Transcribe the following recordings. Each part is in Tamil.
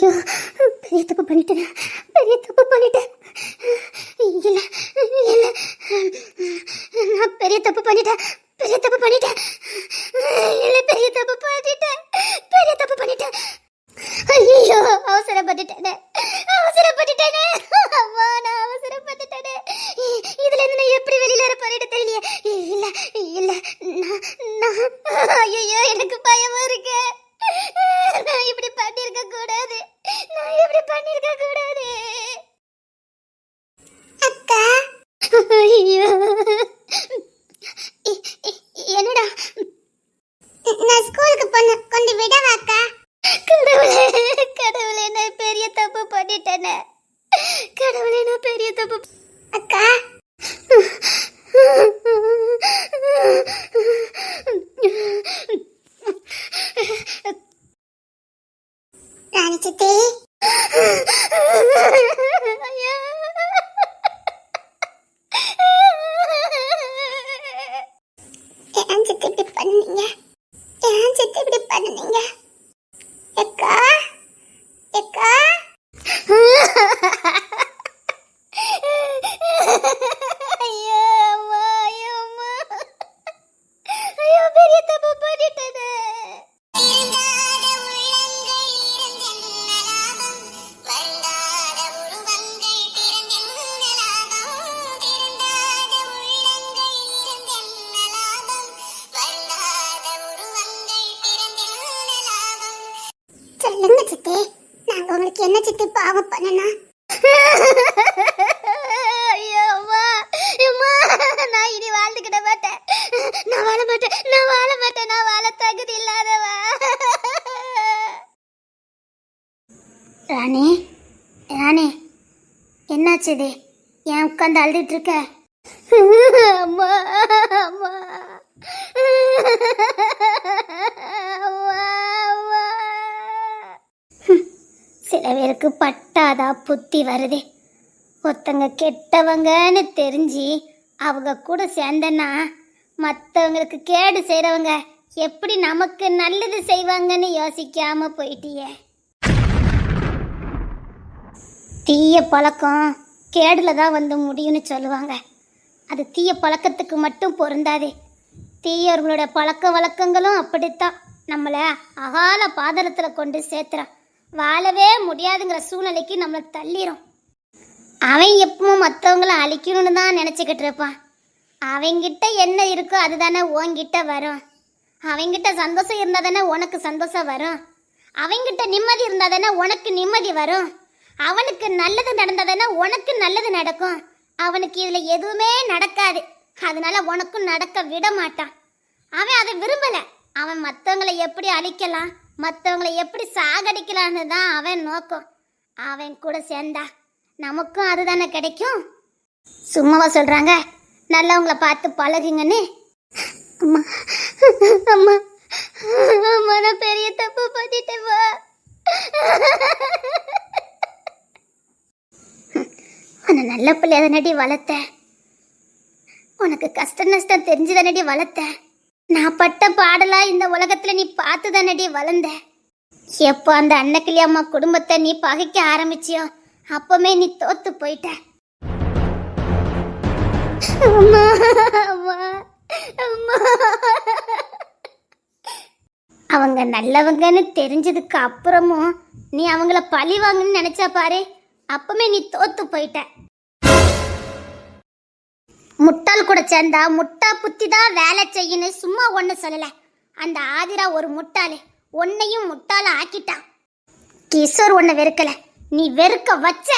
ஐயோ, பெரிய தப்பு பண்ணிட்டேன், பெரிய தப்பு பண்ணிட்டேன். இல்லை இல்லை, நான் பெரிய தப்பு பண்ணிட்டேன், பெரிய தப்பு பண்ணிட்டேன். இல்லை, பெரிய தப்பு பண்ணிட்டேன், பெரிய தப்பு பண்ணிட்டேன். ஐயோ, அவசரப்பட்டுட்டேனே, அவசரப்பட்டுட்டேனே. அம்மா, நான் அவசரப்பட்டுட்டேனே. இதுல இருந்து நான் எப்படி வெளியில வர போறேன்னு தெரியலையே. இல்ல இல்ல, நான் ஐயோ, எனக்கு பயமா இருக்கு. நான் இப்படி பண்ணிருக்க கூடாது, நான் இப்படி பண்ணிருக்க கூடாது. அக்கா, ஐயோ, என்னடா, நான் ஸ்கூலுக்கு கொண்டு விடவா அக்கா? கடவுளே, கடவுளே, நான் பெரிய தப்பு பண்ணிட்டேனே. கடவுளே, நான் பெரிய தப்பு. அக்கா, ராணி சித்தி, ஏன் சித்தி இப்படி பண்ணீங்க? ஏன் சித்தி இப்படி பண்ணீங்க? அக்கா, அக்கா, ஐயோ அம்மா, ஐயோ அம்மா, ஐயோ, பெரிய தப்பு பண்ணிட்டேனே. சொல்லுங்க சித்தி, நாங்க உங்களுக்கு என்ன சித்தி பாவம் பண்ணனா? ஐயோ அம்மா, அம்மா, நான் இனி வாழ்ந்துக்கிட மாட்டேன், நான் வாழ மாட்டேன், நான் வாழ மாட்டேன், நான் வாழ தகுதி இல்லாதவா. ராணி, ராணி, என்னாச்சு? இது ஏன் உட்காந்து அழுதுட்டு இருக்க? அம்மா, அம்மா, சில பேருக்கு பட்டாதா புத்தி வருது. ஒருத்தங்க கெட்டவங்கன்னு தெரிஞ்சு அவங்க கூட சேர்ந்தனா மற்றவங்களுக்கு கேடு செய்கிறவங்க எப்படி நமக்கு நல்லது செய்வாங்கன்னு யோசிக்காம போயிட்டியே. தீய பழக்கம் கேடுல தான் வந்து முடியும்னு சொல்லுவாங்க. அது தீய பழக்கத்துக்கு மட்டும் பொருந்தாது. தீயவர்களோட பழக்க வழக்கங்களும் அப்படித்தான் நம்மளை அகால பாதரத்தில் கொண்டு சேர்த்துறான். வாழவே முடியாதுங்கிற சூழ்நிலைக்கு நம்மளை தள்ளிடும். அவன் எப்பவும் மற்றவங்கள அழிக்கணும்னு தான் நினச்சிக்கிட்டு இருப்பான். அவங்கிட்ட என்ன இருக்கோ அதுதானே உன்கிட்ட வரும். அவங்கிட்ட சந்தோஷம் இருந்தால் தானே உனக்கு சந்தோஷம் வரும். அவங்கிட்ட நிம்மதி இருந்தால் தானே உனக்கு நிம்மதி வரும். அவனுக்கு நல்லது நடந்தால் தானே உனக்கு நல்லது நடக்கும். அவனுக்கு இதில் எதுவுமே நடக்காது, அதனால உனக்கும் நடக்க விட மாட்டான். அவன் அதை விரும்பலை. அவன் மற்றவங்களை எப்படி அழிக்கலாம், மற்றவங்களை எப்படி சாகடிக்கலான்னு தான் அவன் நோக்கம். அவன் கூட சேர்ந்தா நமக்கும் அதுதானே கிடைக்கும். சும்மாவா சொல்கிறாங்க நல்லவங்களை பார்த்து பழகுங்கன்னு? அம்மா, அம்மா, அம்மா, நான் பெரிய தப்பு பண்ணிட்டேம்மா. உன்னை நல்ல பிள்ளைய தானடி வளர்த்த, உனக்கு கஷ்ட நஷ்டம் தெரிஞ்சு தானடி வளர்த்த. நான் பட்ட பாடலாம் இந்த உலகத்துல நீ பார்த்து தானடி வளர்ந்த. எப்போ அந்த அன்னக்கிளி அம்மா குடும்பத்தை நீ பகைக்க ஆரம்பிச்சியோ அப்பமே நீ தோத்து போயிட்ட. அம்மா, அம்மா, அம்மா, அவங்க நல்லவங்கன்னு தெரிஞ்சதுக்கு அப்புறமும் நீ அவங்கள பழி வாங்கன்னு நினைச்சா பாரு, அப்பமே நீ தோத்து போயிட்ட. முட்டாள் கூட சேர்ந்தா முட்டா புத்தி தான் வேலை செய்யணும் சும்மா ஒன்று சொல்லல. அந்த ஆதிரா ஒரு முட்டாளு, உன்னையும் முட்டாள ஆக்கிட்டான். கிஷோர் உன்னை வெறுக்கல, நீ வெறுக்க வச்ச.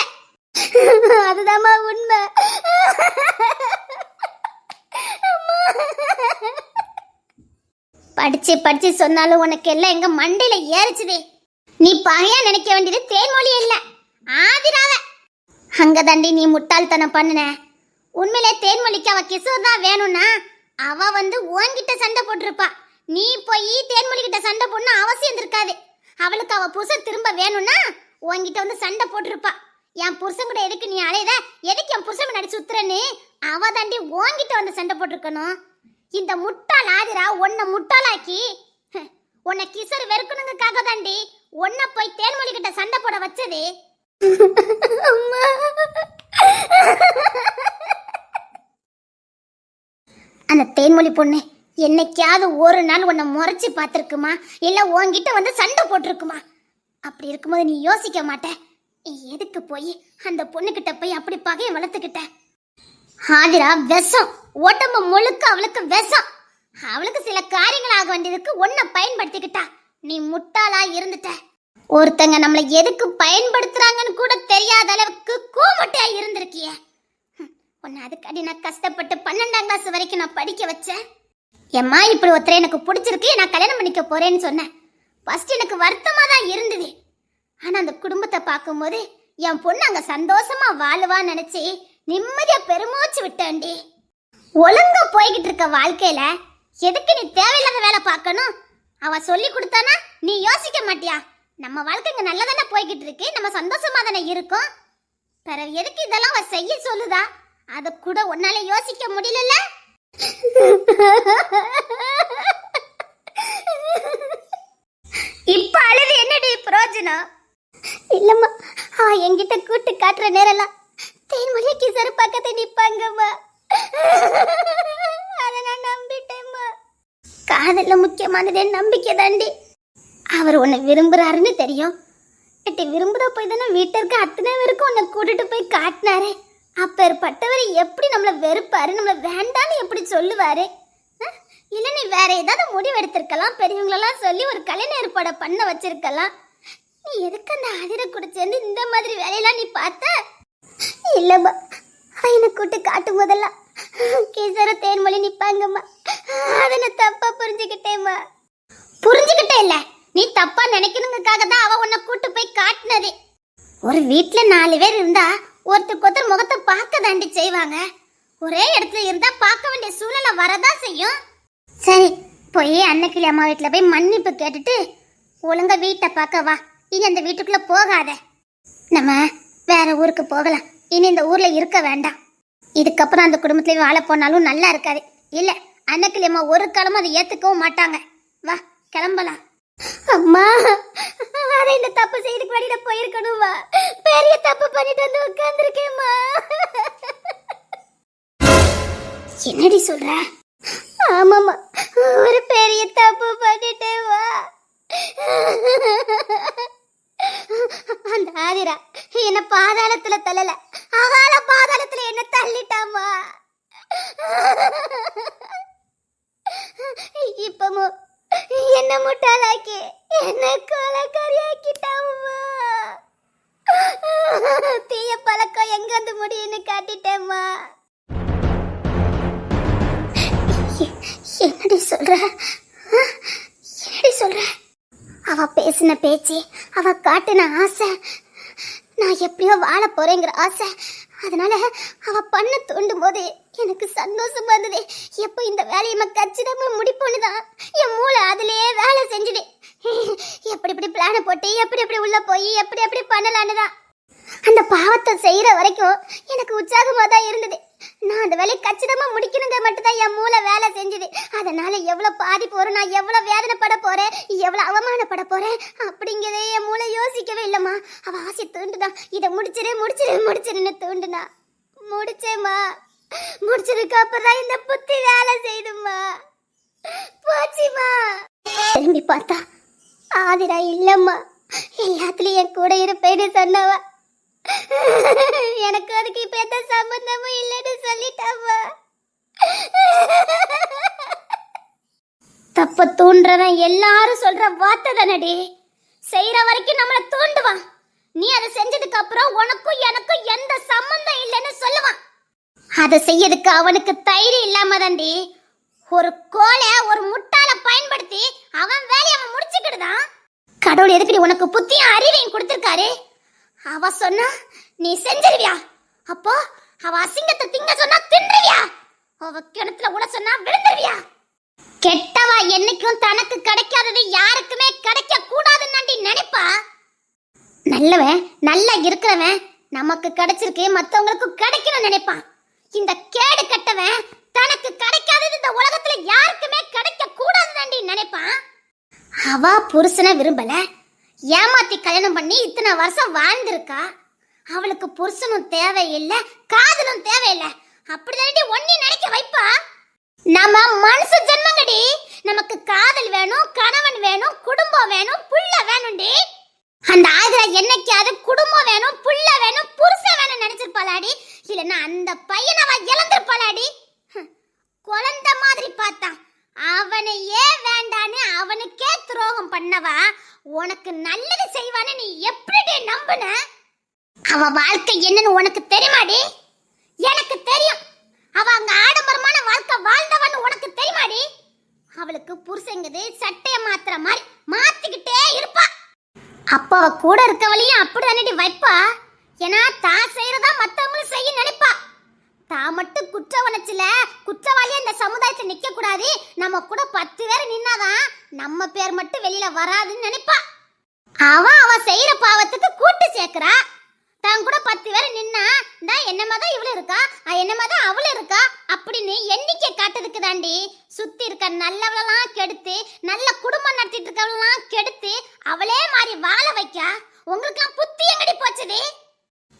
அதுதாம்மா உண்மை. படிச்சு படிச்சு சொன்னாலும் உனக்கு எல்லாம் எங்க மண்டையில ஏறிச்சுதே. நீ பகையா நினைக்க வேண்டியது தேன்மொழி இல்ல, ஆதிராவ. அங்க தாண்டி நீ முட்டாள்தனம் பண்ணுன. உண்மையிலே தேன்மொழிக்கு அவ கிஷோர் தான் வேணும்னா அவ வந்து உன்கிட்ட சண்டை போட்டிருப்பா. நீ போய் தேன்மொழி கிட்ட சண்டை போடணும் அவசியம் இருக்காது. அவளுக்கு அவ புருஷன் திரும்ப வேணும்னா உன்கிட்ட வந்து சண்டை போட்டிருப்பா. என் புருஷன் கூட எதுக்கு நீ அலையுத, எதுக்கு என் புருஷன் முன்னாடி சுத்துறன்னு அவ தாண்டி உன்கிட்ட வந்து சண்டை போட்டிருக்கணும். இந்த முட்டாள் ஆதிரா உன்னை முட்டாளாக்கி உன்னை கிசர் வெறுக்கணுங்கக்காக தாண்டி உன்னை போய் தேன்மொழி கிட்ட சண்டை போட வச்சது. அம்மா. அந்த தேன்மொழி பொண்ணு என்னைக்காவது ஒரு நாள் உன்னை முறைச்சி பார்த்துருக்குமா, இல்லை உன்கிட்ட வந்து சண்டை போட்டிருக்குமா? அப்படி இருக்கும்போது நீ யோசிக்க மாட்ட. நீ எதுக்கு போய் அந்த பொண்ணுகிட்ட போய் அப்படி பகையை வளர்த்துக்கிட்ட? ஆதிரா விஷம், உடம்பு முழுக்க அவளுக்கு விஷம். அவளுக்கு சில காரியங்கள் ஆக வேண்டியதுக்கு உன்னை பயன்படுத்திக்கிட்டா. நீ முட்டாளா இருந்துட்ட. ஒருத்தங்க நம்மளை எதுக்கு பயன்படுத்துறாங்கன்னு கூட தெரியாத அளவுக்கு கூமட்டையா இருந்திருக்கிய. உன்னை அதுக்காடி நான் கஷ்டப்பட்டு 12ஆம் கிளாஸ் வரைக்கும் நான் படிக்க வச்சேன். எம்மா இப்படி ஒருத்தரை எனக்கு பிடிச்சிருக்கு, நான் கல்யாணம் பண்ணிக்க போறேன்னு சொன்னேன். ஃபர்ஸ்ட் எனக்கு வருத்தமா தான் இருந்தது. ஆனா அந்த குடும்பத்தை பார்க்கும்போது என் பொண்ணு அங்க சந்தோஷமா வாழுவான்னு நினைச்சு நிம்மதியா பெருமூச்சு விட்டேன்டி. ஒழுங்கா போய்கிட்டு இருக்க வாழ்க்கையில எதுக்கு நீ தேவையில்லாத வேலை பார்க்கணும்? அவ சொல்லி கொடுத்தானா நீ யோசிக்க மாட்டியா? நம்ம வாழ்க்கை இங்க நல்லதானே போய்கிட்டு இருக்கு, நம்ம சந்தோஷமா தானே இருக்கோம். பிறகு எதுக்கு இதெல்லாம் அவ செய்ய சொல்லுதா? அத கூட உன்னால யோசிக்க முடியல. இப்ப அழுது என்னடி பிரயோஜனம்? இல்லம்மா, அவ என்கிட்ட கூட்டு காட்டுற நேரம்லாம் தேன்மொழிய கிசர் பக்கத்தை நிப்பாங்கம்மா. அதை நான் நம்பிட்டேம்மா. காதல்ல முக்கியமானதே நம்பிக்கை தாண்டி. அவர் உன்னை விரும்புறாருன்னு தெரியும். எட்டி விரும்புற போய் தானே வீட்டிற்கு அத்தனை பேருக்கும் உன்னை கூட்டிட்டு போய் காட்டினாரு. அப்பேற்பட்டவர் எப்படி நம்மளை வெறுப்பாரு, நம்மளை வேண்டான்னு எப்படி சொல்லுவாரு? இல்லை நீ வேற ஏதாவது முடிவு எடுத்திருக்கலாம், பெரியவங்களெல்லாம் சொல்லி ஒரு கல்யாண ஏற்பாடை பண்ண வச்சிருக்கலாம். நீ எதுக்கு அந்த ஆதிரை கூட சேர்ந்து இந்த மாதிரி வேலையெல்லாம் நீ பார்த்த? இல்லைம்மா, என்னை கூட்டு காட்டும் போதெல்லாம் கேசர தேன்மொழி நிப்பாங்கம்மா. அதை நான் தப்பா புரிஞ்சுக்கிட்டேம்மா. புரிஞ்சுக்கிட்டே இல்லை, நீ தப்பா நினைக்கணுங்கக்காக தான் அவ உன்னை கூட்டு போய் காட்டினது. ஒரு வீட்டுல 4 பேர் இருந்தா ஒருத்தருக்கு ஒருத்தர் முகத்தை பார்க்க தாண்டி செய்வாங்க. ஒரே இடத்துல இருந்தா பார்க்க வேண்டிய சூழ்நிலை வரதான் செய்யும். சரி, போய் அன்னக்கிளி அம்மா வீட்டுல போய் மன்னிப்பு கேட்டுட்டு ஒழுங்கா வீட்டை பார்க்க வா. இனி அந்த வீட்டுக்குள்ள போகாத. நம்ம வேற ஊருக்கு போகலாம். இனி இந்த ஊர்ல இருக்க வேண்டாம். இதுக்கப்புறம் அந்த குடும்பத்துல வாழ போனாலும் நல்லா இருக்காது. இல்ல அன்னக்கிளி அம்மா ஒரு காலமும் அதை ஏத்துக்கவும் மாட்டாங்க. வா கிளம்பலாம். அம்மா, அதை இந்த தப்பு செய்துக்கு வழியில போயிருக்கணுமா? பெரிய தப்பு பண்ணிட்டு வந்து உட்கார்ந்துருக்கேம்மா. என்னடி சொல்ற? ஆமாம்மா, ஒரு பெரிய தப்பு பண்ணிட்டேவா. அந்த ஆதிரா என்ன பாதாளத்துல தள்ளல, அகால பாதாளத்துல என்ன தள்ளிட்டாமா. இப்பமும் என்ன முட்டாளாக்கி என்ன கொலைக்காரியாக்கிட்டாமா. தீய பழக்கம் எங்க வந்து முடியும்னு காட்டிட்டேம்மா. என்னடி சொல்ற? என்னடி சொல்ற? அவ பேசின பேச்சு, அவ காட்டின ஆசை, நான் எப்படியோ வாழ போறேங்கிற ஆசை, அதனால அவ பண்ண தோண்டும் போது எனக்கு சந்தோஷமா இருந்தது. எப்போ இந்த வேலையை கச்சிதமா முடிப்போன்னு தான் என் மூளை அதுலயே வேலை செஞ்சுது. எப்படி இப்படி பிளான போட்டு எப்படி எப்படி உள்ள போய் எப்படி எப்படி பண்ணலான்னு தான். அந்த பாவத்தை செய்யற வரைக்கும் எனக்கு உற்சாகமா தான் இருந்தது. நான் அந்த வேலையை கச்சிதமா முடிக்கணுங்க மட்டும்தான் என் மூளை வேலை செஞ்சுது. அதனால எவ்வளவு பாதிப்பு வரும், நான் எவ்வளவு வேதனைப்பட போறேன், எவ்வளவு அவமானப்பட போறேன் அப்படிங்கிறதே என் மூளை யோசிக்கவே இல்லம்மா. அவ ஆசை தூண்டுதான், இதை முடிச்சிரு முடிச்சிரு முடிச்சிருன்னு தூண்டுனா முடிச்சேம்மா. முடிச்சதுக்கு அப்புறம் இந்த புத்தி வேலை செய்துமா போச்சுமா. திரும்பி பார்த்தா ஆதிரா இல்லம்மா. எல்லாத்துலயும் என் கூட இருப்பேன்னு சொன்னவ எனக்கு அதுக்கு இப்ப எந்த சம்பந்தமும் இல்லைன்னு சொல்லிட்டாமா. தப்ப தூண்டுறவன் எல்லாரும் சொல்ற வார்த்தை தானடி. செய்யற வரைக்கும் நம்மள தூண்டுவான். நீ அதை செஞ்சதுக்கு அப்புறம் உனக்கும் எனக்கும் எந்த சம்பந்தம் இல்லைன்னு சொல்லுவான். அதை செய்யறதுக்கு அவனுக்கு தைரியம் இல்லாம தாண்டி ஒரு கோலை ஒரு முட்டாள பயன்படுத்தி அவன் வேலையை அவன் முடிச்சுக்கிடுதான். கடவுள் எதுக்கடி உனக்கு புத்தியும் அறிவையும் கொடுத்திருக்காரு? அவ சொன்னா நீ செஞ்சிருவியா? அப்போ அவ அசிங்கத்தை திங்க சொன்னா தின்றுவியா? அவ கிணத்துல உட சொன்னா விழுந்துருவியா? கெட்டவா என்னைக்கும் தனக்கு கிடைக்காதது யாருக்குமே கிடைக்க கூடாதுன்னு நினைப்பா. நல்லவன் நல்லா இருக்கிறவன் நமக்கு கிடைச்சிருக்கு மத்தவங்களுக்கு கிடைக்கணும்னு நினைப்பான். இந்த கேடு கட்டவன் தனக்கு கிடைக்காதது இந்த உலகத்துல யாருக்குமே கிடைக்க கூடாதுன்னு நினைப்பான். அவ புருஷனை விரும்பல, ஏமாத்தி கல்யாணம் பண்ணி இத்தனை வருஷம் வாழ்ந்திருக்கா. அவளுக்கு புருஷனும் தேவையில்லை, காதலும் தேவையில்லை. அப்படிதானே ஒன்னி நினைக்க வைப்பா. நம்ம மனுஷ ஜென்மங்கடி, நமக்கு காதல் வேணும், கணவன் வேணும், குடும்பம் வேணும், புள்ள வேணும்டி. அந்த ஆதிரா என்னைக்காவது குடும்பம் வேணும், புள்ள வேணும், புருஷன் வேணும் நினைச்சிருப்பாளாடி. இல்லைன்னா அந்த பையனை அவ இழந்திருப்பாளாடி. குழந்தை மாதிரி பார்த்தான், அவனையே வேண்டான்னு அவனுக்கே துரோகம் பண்ணவா உனக்கு நல்லது செய்வான்னு நீ எப்படி நம்புன? அவ வாழ்க்கை என்னன்னு உனக்கு தெரியுமாடி? எனக்கு தெரியும். அவ அங்க ஆடம்பரமான வாழ்க்கை வாழ்ந்தவன்னு உனக்கு தெரியுமாடி? அவளுக்கு புருஷங்குது சட்டைய மாத்திர மாதிரி மாத்திக்கிட்டே இருப்பா. அப்ப அவ கூட இருக்கவளையும் அப்படிதானடி வைப்பா. ஏன்னா தான் செய்யறதா மத்தவங்களும் செய்ய நினைப்பா. தான் மட்டும் குற்ற உணர்ச்சில குற்றவாளியா இந்த சமுதாயத்துல நிக்க கூடாது, நம்ம கூட 10 பேர் நின்னாதான் நம்ம பேர் மட்டும் வெளியில வராதுன்னு நினைப்பா. அவ செய்யற பாவத்துக்கு கூட்டு சேர்க்கிறா. தான் கூட 10 பேர் நின்னா என்னமாதான் இவ்வளவு இருக்கா, என்னமாதான் அவளு இருக்கா அப்படின்னு எண்ணிக்கை காட்டுறதுக்கு தாண்டி சுத்தி இருக்க நல்லவளெல்லாம் கெடுத்து, நல்ல குடும்பம் நடத்திட்டு இருக்கவளெல்லாம் கெடுத்து அவளே மாதிரி வாழ வைக்க உங்களுக்குலாம் புத்தி எங்கடி போச்சுது?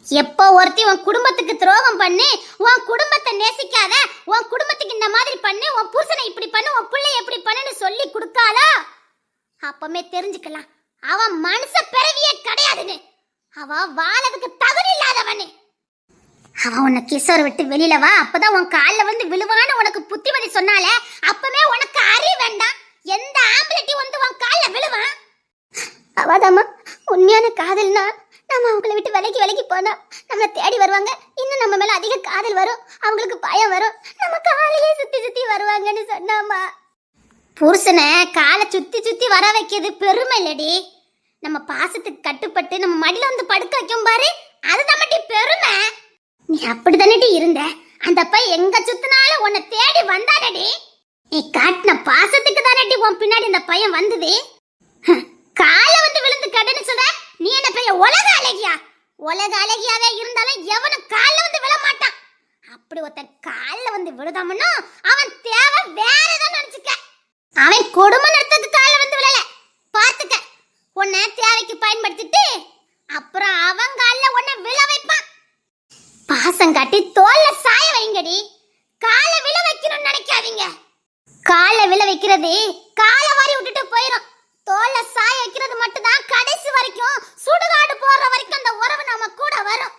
எப்போ ஒருத்தி உன் குடும்பத்துக்கு துரோகம் பண்ணி, உன் குடும்பத்தை நேசிக்காத, உன் குடும்பத்துக்கு இந்த மாதிரி பண்ணு, உன் புருஷனை இப்படி பண்ணு, உன் பிள்ளை எப்படி பண்ணுன்னு சொல்லி கொடுக்காளோ அப்பமே தெரிஞ்சுக்கலாம் அவன் மனுஷ பிறவியே கிடையாதுன்னு. அவ வாழதுக்கு தகுதி இல்லாதவனே. அவ உன்னை கிஷோர் விட்டு வெளியில வா, அப்பதான் உன் கால்ல வந்து விழுவான்னு உனக்கு புத்திமதி சொன்னாலே அப்பவே உனக்கு அறி வேண்டாம். எந்த ஆம்பளட்டி வந்து உன் கால்ல விழுவான்? அவதாமா உண்மையான காதல்னா நம்ம அவங்கள விட்டு விலகி போனா நம்மளை தேடி வருவாங்க, இன்னும் நம்ம மேல அதிக காதல் வரும், அவங்களுக்கு பயம் வரும், நம்ம காலையே சுத்தி வருவாங்கன்னு சொன்னாமா. புருஷனை காலை சுத்தி வர வைக்கிறது பெருமை இல்லடி. நம்ம பாசத்துக்கு கட்டுப்பட்டு நம்ம மடியில வந்து படுக்க வைக்கும் பாரு, அதுதான் மட்டி பெருமை. நீ அப்படிதானடி இருந்த, அந்த பையன் எங்க சுத்தினாலும் உன்னை தேடி வந்தானடி. நீ காட்டின பாசத்துக்கு தானடி உன் பின்னாடி இந்த பையன் வந்தது. காலை வந்து விழுந்து கடன்னு சொல்ற, நீ என்ன பெரிய உலக அழகியா? உலக அழகியாவே இருந்தாலும் எவனும் காலில் வந்து விழ மாட்டான். அப்படி ஒருத்தன் காலில் வந்து விழுதாமன்னா அவன் தேவை வேற ஏதாவது நினைச்சுக்க. அவன் குடும்பம் நடத்துறதுக்கு காலில் வந்து விழல, பார்த்துக்க. உன்னை தேவைக்கு பயன்படுத்திட்டு அப்புறம் அவன் காலில் உன்னை விழ வைப்பான். பாசம் காட்டி தோல்ல சாய வைங்கடி. காலை விழ வைக்கணும்னு நினைக்காதீங்க. காலை விழ வைக்கிறது காலை வாரி விட்டுட்டு போயிடும். தோல்ல சாய வைக்கிறது மட்டும்தான் கடைசி வரைக்கும், சுடுகாடு போற வரைக்கும் அந்த உறவு நம்ம கூட வரும்.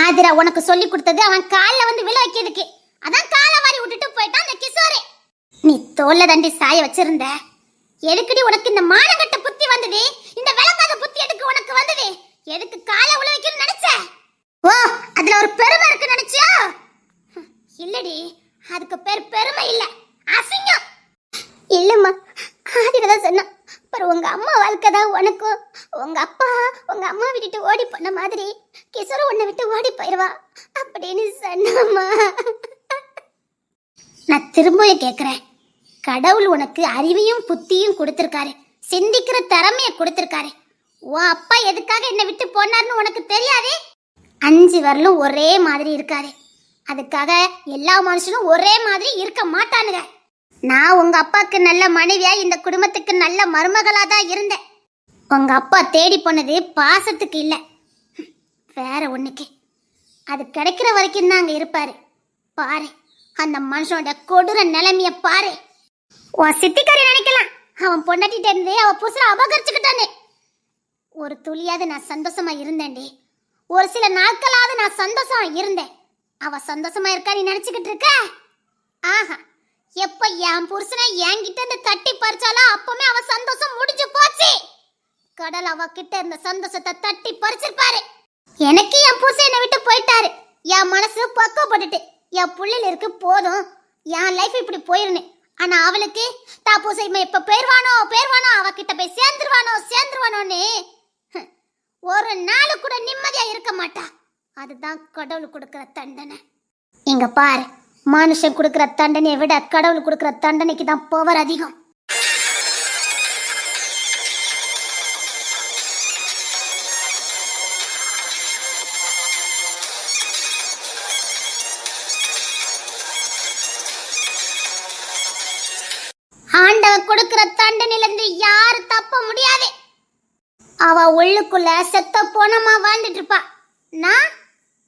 ஆதிரா உனக்கு சொல்லி கொடுத்தது அவன் காலில் வந்து விழ வைக்கிறதுக்கு, அதான் காலை வாரி விட்டுட்டு போயிட்டான் அந்த கிஷோரே. நீ தோல்ல தண்டி சாய வச்சிருந்த, எதுக்குடி உனக்கு இந்த மானங்கட்ட புத்தி வந்தது? இந்த விளங்காத புத்தி எதுக்கு உனக்கு வந்தது? எதுக்கு காலை உழ வைக்கணும்னு நினைச்ச? ஓ, அதுல ஒரு பெருமை இருக்கு நினைச்சியா? இல்லடி, அதுக்கு பேர் பெருமை இல்ல, அசிங்கம். இல்லம்மா, ஆதிரதான் சொன்னா. அப்புறம் உங்க அம்மா வாழ்க்கை தான் உனக்கும், உங்க அப்பா உங்க அம்மா விட்டுட்டு ஓடி போன மாதிரி கிஷோர் உன்னை விட்டு ஓடி போயிடுவா அப்படின்னு சொன்னம்மா. நான் திரும்ப கேக்குறேன், கடவுள் உனக்கு அறிவையும் புத்தியும் கொடுத்திருக்காரு, சிந்திக்கிற திறமைய கொடுத்திருக்காரு. உன் அப்பா எதுக்காக என்னை விட்டு போனார்னு உனக்கு தெரியாதே? 5 வரலும் ஒரே மாதிரி இருக்காரு, அதுக்காக எல்லா மனுஷனும் ஒரே மாதிரி இருக்க மாட்டானுங்க. நான் உங்க அப்பாக்கு நல்ல மனைவியா, இந்த குடும்பத்துக்கு நல்ல மருமகளா தான் இருந்தேன். உங்க அப்பா தேடி போனது பாசத்துக்கு இல்ல, வேற ஒண்ணுக்கு. அது கிடைக்கிற வரைக்கும் தான் அங்க இருப்பாரு. பாரு அந்த மனுஷனோட கொடூர நிலைமைய பாரு. உன் சித்திக்காரி நினைக்கலாம் அவன் பொண்டாட்டிட்ட இருந்து அவ புதுசுல அபகரிச்சுக்கிட்டானே. ஒரு துளியாவது நான் சந்தோஷமா இருந்தேன்டி, ஒரு சில நாட்களாவது நான் சந்தோஷமா இருந்தேன். அவ சந்தோஷமா இருக்கா நீ நினைச்சுக்கிட்டு இருக்க? ஆஹா, எப்ப என் புருஷனை என்கிட்ட இருந்து தட்டி பறிச்சாலோ அப்பமே அவ சந்தோஷம் முடிஞ்சு போச்சு. கடல் அவ கிட்ட இருந்த சந்தோஷத்தை தட்டி பறிச்சிருப்பாரு. எனக்கு என் புருஷன் என்னை விட்டு போயிட்டாரு, என் மனசு பக்குவப்பட்டுட்டு என் புள்ளைல இருக்கு போதும், என் லைஃப் இப்படி போயிருந்தேன். ஆனா அவளுக்கு தா புருஷன் இப்ப போயிருவானோ அவகிட்ட போய் சேர்ந்துருவானோன்னு ஒரு நாள் கூட நிம்மதியா இருக்க மாட்டா. அதுதான் கடவுள் கொடுக்கிற தண்டனை. இங்க பாரு, மனுஷன் கொடுக்கிற தண்டனையை விட கடவுள் கொடுக்கிற தண்டனைக்கு தான் பவர் அதிகம். ஆண்டவன் கொடுக்கிற தண்டனையில இருந்து யாரும் தப்ப முடியாது. அவ உள்ளுக்குள்ள செத்த போனமா வாழ்ந்துட்டு இருப்பா. நான்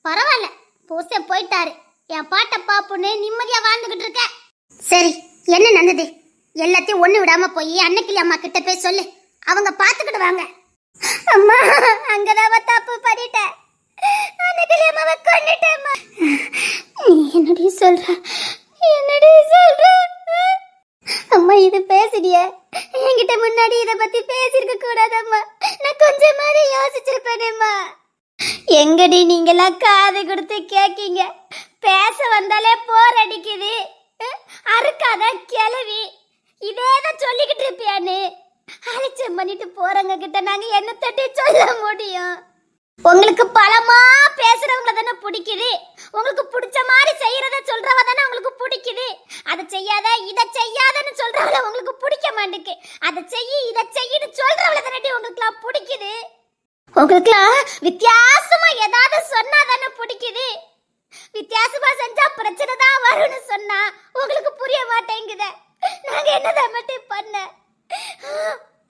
பரவாயில்ல, புருஷன் போயிட்டாரு, என் பாட்ட பாப்புன்னு நிம்மதியா வாழ்ந்துகிட்டு இருக்க. சரி, என்ன நடந்தது எல்லாத்தையும் ஒண்ணு விடாம போய் அன்னைக்கு அம்மா கிட்ட போய் சொல்லு, அவங்க பாத்துக்கிட்டு வாங்க. அம்மா, அங்கதான் தப்பு பண்ணிட்டேன், அன்னைக்கு அம்மாவை கொன்னுட்டேம்மா. என்னடி சொல்ற, என்னடி சொல்ற? அம்மா, இது பேசுறிய, என்கிட்ட முன்னாடி இத பத்தி பேசிருக்க கூடாதம்மா. நான் கொஞ்சம் மாதிரி யோசிச்சிருப்பேனேம்மா. எங்கடி நீங்கெல்லாம் காது கொடுத்து கேக்கீங்க? பேச வந்தாலே போர் அடிக்குது, அறுக்காத கிளவி, இதேதான் சொல்லிக்கிட்டு இருப்பியான்னு அலட்சியம் பண்ணிட்டு போறவங்க கிட்ட நாங்க என்ன தட்டி சொல்ல முடியும்? உங்களுக்கு பலமா பேசுறவங்கள தானே பிடிக்குது, உங்களுக்கு பிடிச்ச மாதிரி செய்யறத சொல்றவ தானே உங்களுக்கு பிடிக்குது. அதை செய்யாத இதை செய்யாதன்னு சொல்றவள உங்களுக்கு பிடிக்க மாட்டேங்குது. அதை செய்யி இதை செய்யின்னு சொல்றவள தானே உங்களுக்குலாம் பிடிக்குது. உங்களுக்குலாம் வித்தியாசமா ஏதாவது சொன்னா தானே பிடிக்குது. வித்தியாசமா செஞ்சா பிரச்சனை தான் வரும்னு சொன்னா உங்களுக்கு புரிய மாட்டேங்குது. நாங்க என்னதான் மட்டும் பண்ண,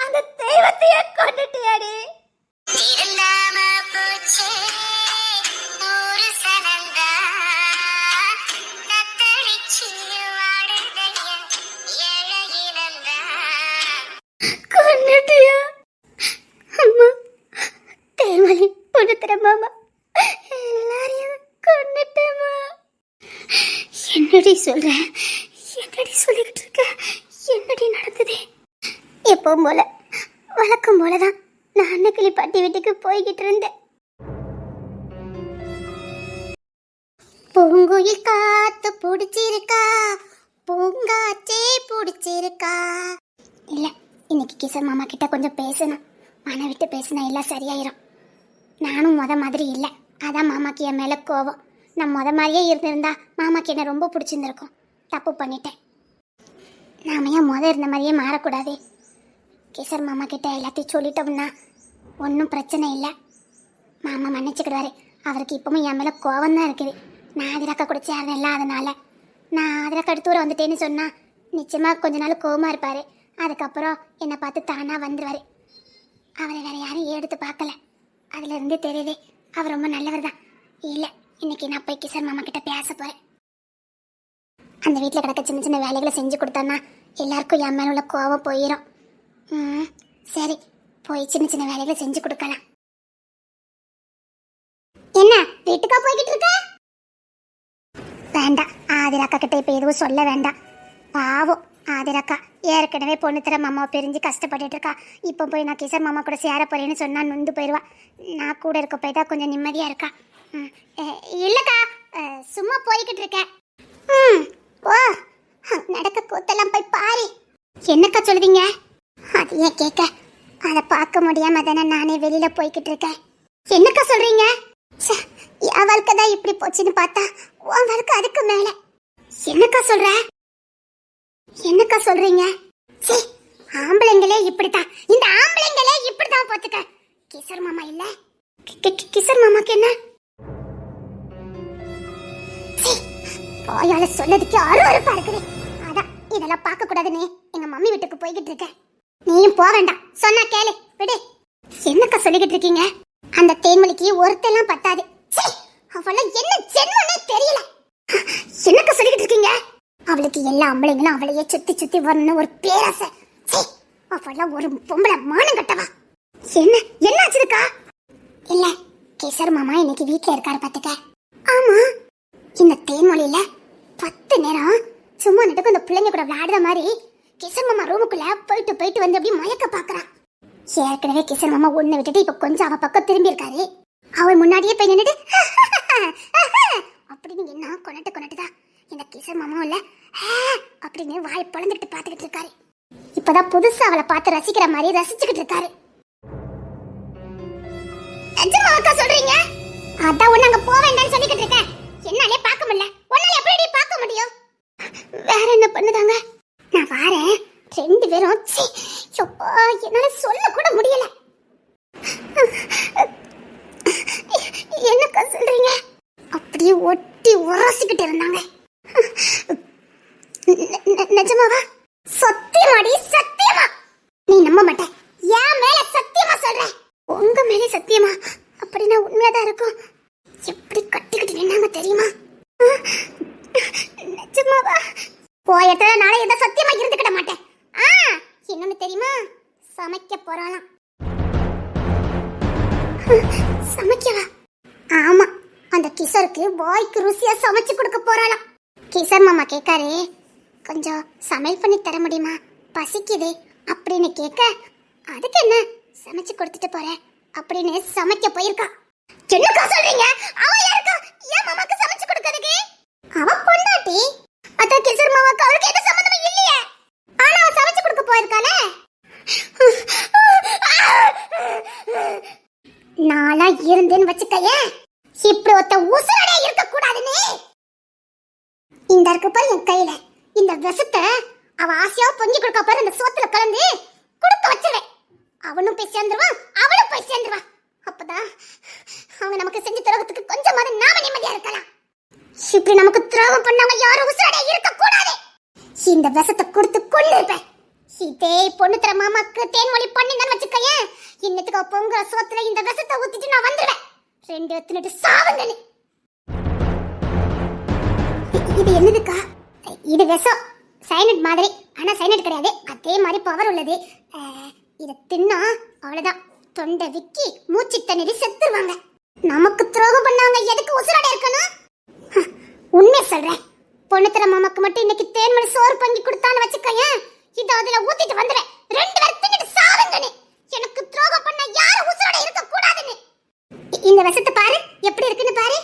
அந்த தெய்வத்தையே கொண்டுட்டியாடி. கொண்டுட்டியா அம்மா? தேவலி பொண்ணுத்திர மாமா எல்லாரையும் கொண்டுட்டேம்மா. என்னடி சொல்ற, என்னடி சொல்லிக்கிட்டு இருக்க? என்னடி நடந்தது? எப்பவும் போல வழக்கம் போலதான் நான் அன்னக்கிளி பாட்டி வீட்டுக்கு போய்கிட்டு இருந்தேன். பூங்குயில் காத்து பிடிச்சிருக்கா, பூங்காச்சே பிடிச்சிருக்கா. இல்ல, இன்னைக்கு கிஷோர் மாமா கிட்ட கொஞ்சம் பேசணும். மன விட்டு பேசினா எல்லாம் சரியாயிரும். நானும் முத மாதிரி இல்லை, அதான் மாமாக்கு என் மேல கோவம். நான் முத மாதிரியே இருந்திருந்தா மாமாக்கு என்ன ரொம்ப பிடிச்சிருந்துருக்கும். தப்பு பண்ணிட்டேன். நாம ஏன் முத இருந்த மாதிரியே மாறக்கூடாது. கிஷோர் மாமா கிட்ட எல்லாத்தையும் சொல்லிட்டோம்னா ஒன்றும் பிரச்சனை இல்லை, மாமா மன்னிச்சுக்கிடுவாரு. அவருக்கு இப்பவும் என் மேலே கோவம் தான் இருக்குது. நான் அதிரக்கா கூட சேர்றேன்ல, அதனால நான் அதிரக்கா அடுத்தூர வந்துட்டேன்னு சொன்னா நிச்சயமாக கொஞ்ச நாள் கோவமாக இருப்பார். அதுக்கப்புறம் என்னை பார்த்து தானாக வந்துடுவார். அவரை வேற யாரும் எடுத்து பார்க்கல, அதுலேருந்து தெரியுது அவர் ரொம்ப நல்லவர் தான். இல்லை, இன்னைக்கு நான் போய் கிஷோர் மாமா கிட்ட பேச போகிறேன். அந்த வீட்டில் கிடக்க சின்ன சின்ன வேலைகளை செஞ்சு கொடுத்தோன்னா எல்லாருக்கும் என் மேலே உள்ள கோவம் போயிடும். சரி, போய் சின்ன சின்ன வேலைகளை செஞ்சு கொடுக்கலாம். என்ன வீட்டுக்கா போய்கிட்டு இருக்க? வேண்டாம், ஆதிராக்கா கிட்ட இப்ப எதுவும் சொல்ல வேண்டாம். பாவம் ஆதிராக்கா ஏற்கனவே பொண்ணு தர மாமாவை பிரிஞ்சு கஷ்டப்பட்டுட்டு இருக்கா. இப்போ போய் நான் கிஷோர் மாமா கூட சேர போறேன்னு சொன்னா நொந்து போயிடுவா. நான் கூட இருக்க போய் தான் கொஞ்சம் நிம்மதியா இருக்கா. இல்லக்கா, சும்மா போய்கிட்டு இருக்கேன். ஓ, நடக்க கூத்தெல்லாம் போய் பாரு. என்னக்கா சொல்லுவீங்க? அது ஏன் கேட்க, அதை பார்க்க முடியாம தானே நானே வெளியில போய்கிட்டு இருக்கேன். என்னக்கா சொல்றீங்க? என் வாழ்க்கை தான் இப்படி போச்சுன்னு பார்த்தா உன் வாழ்க்கை அதுக்கு மேல. என்னக்கா சொல்ற? என்னக்கா சொல்றீங்க? ஆம்பளைங்களே இப்படித்தான், இந்த ஆம்பளைங்களே இப்படித்தான் பார்த்துக்க. கிஷோர் மாமா இல்ல, கிஷோர் மாமாக்கு என்ன? போயால சொன்னதுக்கு அருவருப்பா இருக்குது. அதான் இதெல்லாம் பார்க்க கூடாதுன்னு எங்க மம்மி வீட்டுக்கு போய்கிட்டு இருக்கேன். நீயும் போக வேண்டாம், சொன்னா கேளு, விடு. என்னக்கா சொல்லிக்கிட்டு இருக்கீங்க? அந்த தேன்மொழிக்கு ஒருத்தெல்லாம் பத்தாது. அவள என்ன ஜென்மனே தெரியல. என்னக்கா சொல்லிக்கிட்டு இருக்கீங்க? அவளுக்கு எல்லா ஆம்பளைங்களும் அவளையே சுத்தி சுத்தி வரணும்னு ஒரு பேராசை. அவள ஒரு பொம்பளை மானம் கட்டவா. என்னாச்சுக்கா? இல்ல, கிஷோர் மாமா இன்னைக்கு வீட்டுல இருக்காரு பாத்துக்க. ஆமா, இந்த தேன்மொழியில 10 நேரம் சும்மா நட்டுக்கு இந்த பிள்ளைங்க கூட விளையாடுற மாதிரி கிஷோர் மாமா ரூமுக்குள்ள போயிட்டு வந்து அப்படி மயக்க பாக்குறான். ஏற்கனவே கிஷோர் மாமா ஒண்ணு விட்டுட்டு இப்ப கொஞ்சம் அவ பக்கம் திரும்பி இருக்காரு. அவர் முன்னாடியே போய் நின்னுட்டு அப்படின்னு என்ன கொண்டுட்டுதான் இந்த கிஷோர் மாமாவும் இல்ல அப்படின்னு வாய் பொழந்துட்டு பாத்துக்கிட்டு இருக்காரு. இப்பதான் புதுசா அவளை பார்த்து ரசிக்கிற மாதிரி ரசிச்சுக்கிட்டு இருக்காரு. நிஜமாக்கா சொல்றீங்க? அதான் ஒண்ணு அங்க போக வேண்டாம்னு சொல்லிக்கிட்டு இருக்கேன். என்னாலே பார்க்க முடியல, உன்னால எப்படி பார்க்க முடியும்? வேற என்ன பண்ணுதாங்க? நான் வாரேன், 2 பேரும் என்னால சொல்ல கூட முடியல. என்னக்கா சொல்றீங்க? அப்படியே ஒட்டி உரசிக்கிட்டு இருந்தாங்க. நிஜமாவா? சத்தியமாடி போயத்துல நாளை எந்த சத்தியமா இருந்துக்கிட மாட்டேன். இன்னொன்னு தெரியுமா, சமைக்க போறாளாம். சமைக்கவா? ஆமா, அந்த கிஷோருக்கு பாய்க்கு ருசியா சமைச்சு கொடுக்க போறாளாம். கிஷோர் மாமா கேட்காரு, கொஞ்சம் சமையல் பண்ணி தர முடியுமா, பசிக்குது அப்படின்னு கேட்க, அதுக்கு என்ன சமைச்சு கொடுத்துட்டு போறேன் அப்படின்னு சமைக்க போயிருக்கா. என்னக்கா சொல்றீங்க? அவ யாருக்கா ஏன் மாமாக்கு சமைச்சு கொடுக்கிறதுக்கு? அவ பொண்டாட்டி. அத கிஷோர் மாமாக்கு அவருக்கு எந்த சம்பந்தமும் இல்லையே. ஆனா அவ சமைச்சு கொடுக்க போயிருக்கானே. நாளா இருந்தேன்னு வச்சுக்கையே, இப்படி ஒருத்த உசுரடே இருக்க கூடாதுன்னு. இந்த இருக்கு பாரு என் கையில, இந்த விஷத்தை அவ ஆசையா பொங்கி கொடுக்க பாரு, அந்த சோத்துல கலந்து கொடுக்க வச்சிருவேன். அவனும் போய் சேர்ந்துருவான், அவளும் போய் சேர்ந்துருவா. அப்பதான் அவங்க நமக்கு செஞ்ச துரோகத்துக்கு கொஞ்சமாவது நாம நிம்மதியா இருக்கலாம். இப்படி நமக்கு துரோகம் பண்ணவங்க யாரும் உசுரடே இருக்க கூடாது. இந்த விஷத்தை கொடுத்து கொண்டு இருப்பேன். இதே பொண்ணு தர மாமாக்கு தேன்மொழி பண்ணின்னு வச்சுக்கையே, இன்னத்துக்கு பொங்குற சோத்துல இந்த விஷத்தை ஊத்திட்டு நான் வந்துடுவேன். 2 எத்துனட்டு சாவுங்கன்னு. இது என்னதுக்கா? இது விஷம், சைனட் மாதிரி. ஆனா சைனட் கிடையாது, அதே மாதிரி பவர் உள்ளது. இதை தின்னா அவ்வளவுதான், தொண்டை விக்கி மூச்சு தண்ணி செத்துருவாங்க. நமக்கு துரோகம் பண்ணவங்க எதுக்கு உசுரோட இருக்கணும்? உண்மை சொல்றேன், பொண்ணுத்தர மாமாக்கு மட்டும் இன்னைக்கு தேன்மொழி சோறு பங்கி கொடுத்தான்னு வச்சுக்கையேன், இதை அதுல ஊத்திட்டு வந்துடுறேன். 2 பேரும் தின்னுட்டு சாவுங்கன்னு. எனக்கு துரோகம் பண்ண யாரும் உசுரோட இருக்க கூடாதுன்னு. இந்த விஷத்தை பாரு எப்படி இருக்குன்னு பாரு.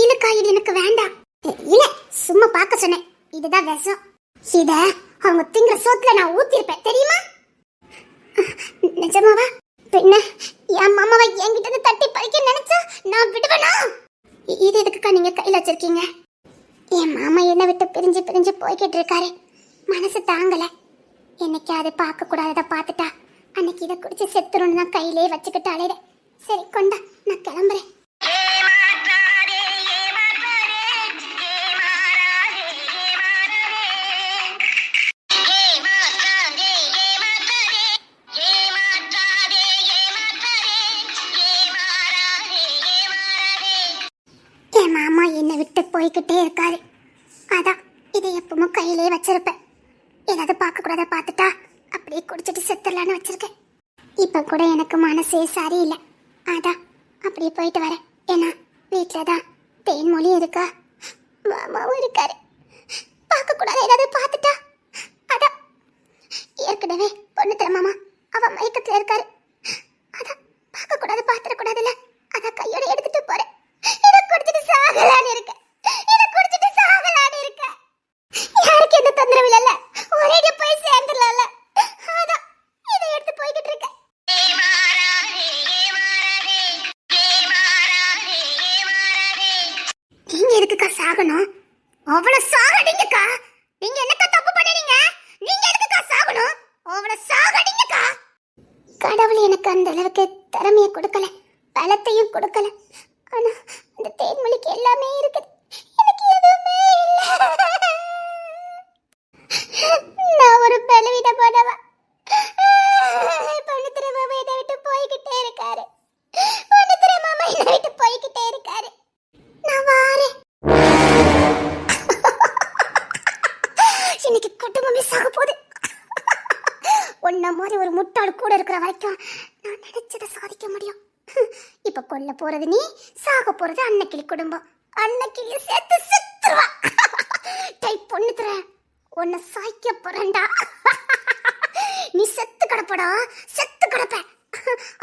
இல்லக்கா, இது எனக்கு வேண்டாம். இல்ல, சும்மா பார்க்க சொன்னேன். இதுதான் விஷம். இத அவங்க திங்கிற சோத்துல நான் ஊத்திருப்பேன் தெரியுமா? நிஜமாவா? பின்ன என் மாமாவை என்கிட்ட இருந்து தட்டி பறிக்க நினைச்சா நான் விடுவேனா? இது எதுக்குக்கா நீங்க கையில வச்சிருக்கீங்க? என் மாமா என்னை விட்டு பிரிஞ்சு பிரிஞ்சு போய்கிட்டு இருக்காரு, மனசு தாங்கல. என்னைக்கு அதை பார்க்க கூடாததை பார்த்துட்டா அன்னைக்கு இதை குடிச்சு செத்துருன்னு நான் கையிலே வச்சுக்கிட்டு அலையிறேன். சரி கொண்டா, நான் கிளம்புறேன். என் மாமா என்னை விட்டு போய்கிட்டே இருக்காரு, அதான் இதை எப்பவும் கையிலே வச்சிருப்பேன். ஏதாவது பார்க்க கூடாத பார்த்துட்டா அப்படியே குடிச்சிட்டு செத்துடலான்னு வச்சிருக்கேன். இப்ப கூட எனக்கு மனசே சரியில்லை, அதான் அப்படியே போயிட்டு வரேன். ஏன்னா வீட்டில தான் தேன்மொழியும் இருக்கா, மாமாவும் இருக்காரு. பார்க்க கூடாத ஏதாவது பார்த்துட்டா, அதான் ஏற்கனவே பொண்ணு தர மாமா அவ மயக்கத்துல இருக்காரு, அதான் பார்க்க கூடாது பார்த்துடக்கூடாதுல்ல, அதான் கையோட எடுத்துட்டு போறேன். இதை குடிச்சிட்டு சாகலான்னு இருக்க, இதை குடிச்சிட்டு சாகலான்னு இருக்க. யாருக்கு எந்த தொந்தரவு இல்லைல்ல, ஒரேடியா போய் சேர்ந்துடலாம்ல, அதான் இதை எடுத்து போய்கிட்டு இருக்கேன். நீங்க எதுக்குக்கா சாகணும்? அவ்வளவு சாகடிங்கக்கா. நீங்க என்னக்கா தப்பு பண்ணீங்க? நீங்க எதுக்குக்கா சாகணும்? அவ்வளவு சாகடிங்கக்கா. கடவுள் எனக்கு அந்த அளவுக்கு திறமையை கொடுக்கல, பலத்தையும் கொடுக்கல. ஆனா அந்த தேன்மொழிக்கு எல்லாமே இருக்குது, எனக்கு எதுவுமே இல்ல. நான் ஒரு பலவீனமானவ. பொண்ணுத்திர மாமா என்னை விட்டு போய்கிட்டே இருக்காரு, பொண்ணுத்திர மாமா என்னை விட்டு போய்கிட்டே இருக்காரு. நான் வாரேன். இன்னைக்கு குடும்பமே சாக போகுது. உன்ன மாதிரி ஒரு முட்டாள் கூட இருக்கிற வரைக்கும் நான் நினைச்சதை சாதிக்க முடியும். இப்ப கொல்ல போறது நீ, சாக போறது அன்னக்கிளி குடும்பம். அன்னக்கிளிய சேர்த்து செத்துருவா. டேய் பொண்ணு தர, உன்னை சாய்க்க போறேன்டா. நீ செத்து கிடப்படா, செத்து கிடப்ப.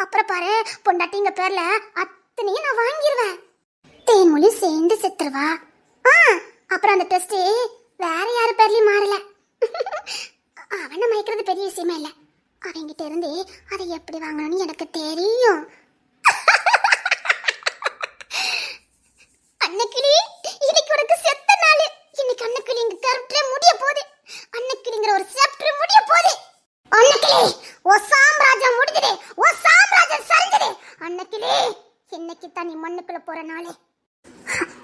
அப்புறம் பாரு, பொண்டாட்டிங்க பேர்ல அத்தனையும் நான் வாங்கிடுவேன். தேன்மொழி சேர்ந்து செத்துருவா. அப்புறம் அந்த டெஸ்ட் வேற யாரு பேர்லயும் மாறல. அவனை மயக்கிறது பெரிய விஷயமே இல்ல, அவங்கிட்ட இருந்து அதை எப்படி வாங்கணும்னு எனக்கு தெரியும். அன்னக்கிளி, இன்னைக்கு உனக்கு செத்த நாள். இன்னைக்கு அன்னக்கிளி இங்க கரெக்டா முடிய போகுது. அன்னக்கிளிங்கிற ஒரு சாப்டர் முடிய போகுது. அன்னக்கிளி, ஓ சாம்ராஜ்யம் முடிஞ்சது, ஓ சாம்ராஜ்யம் சரிஞ்சது. அன்னக்கிளி, இன்னைக்கு தான் நீ மண்ணுக்குள்ள போற நாளே.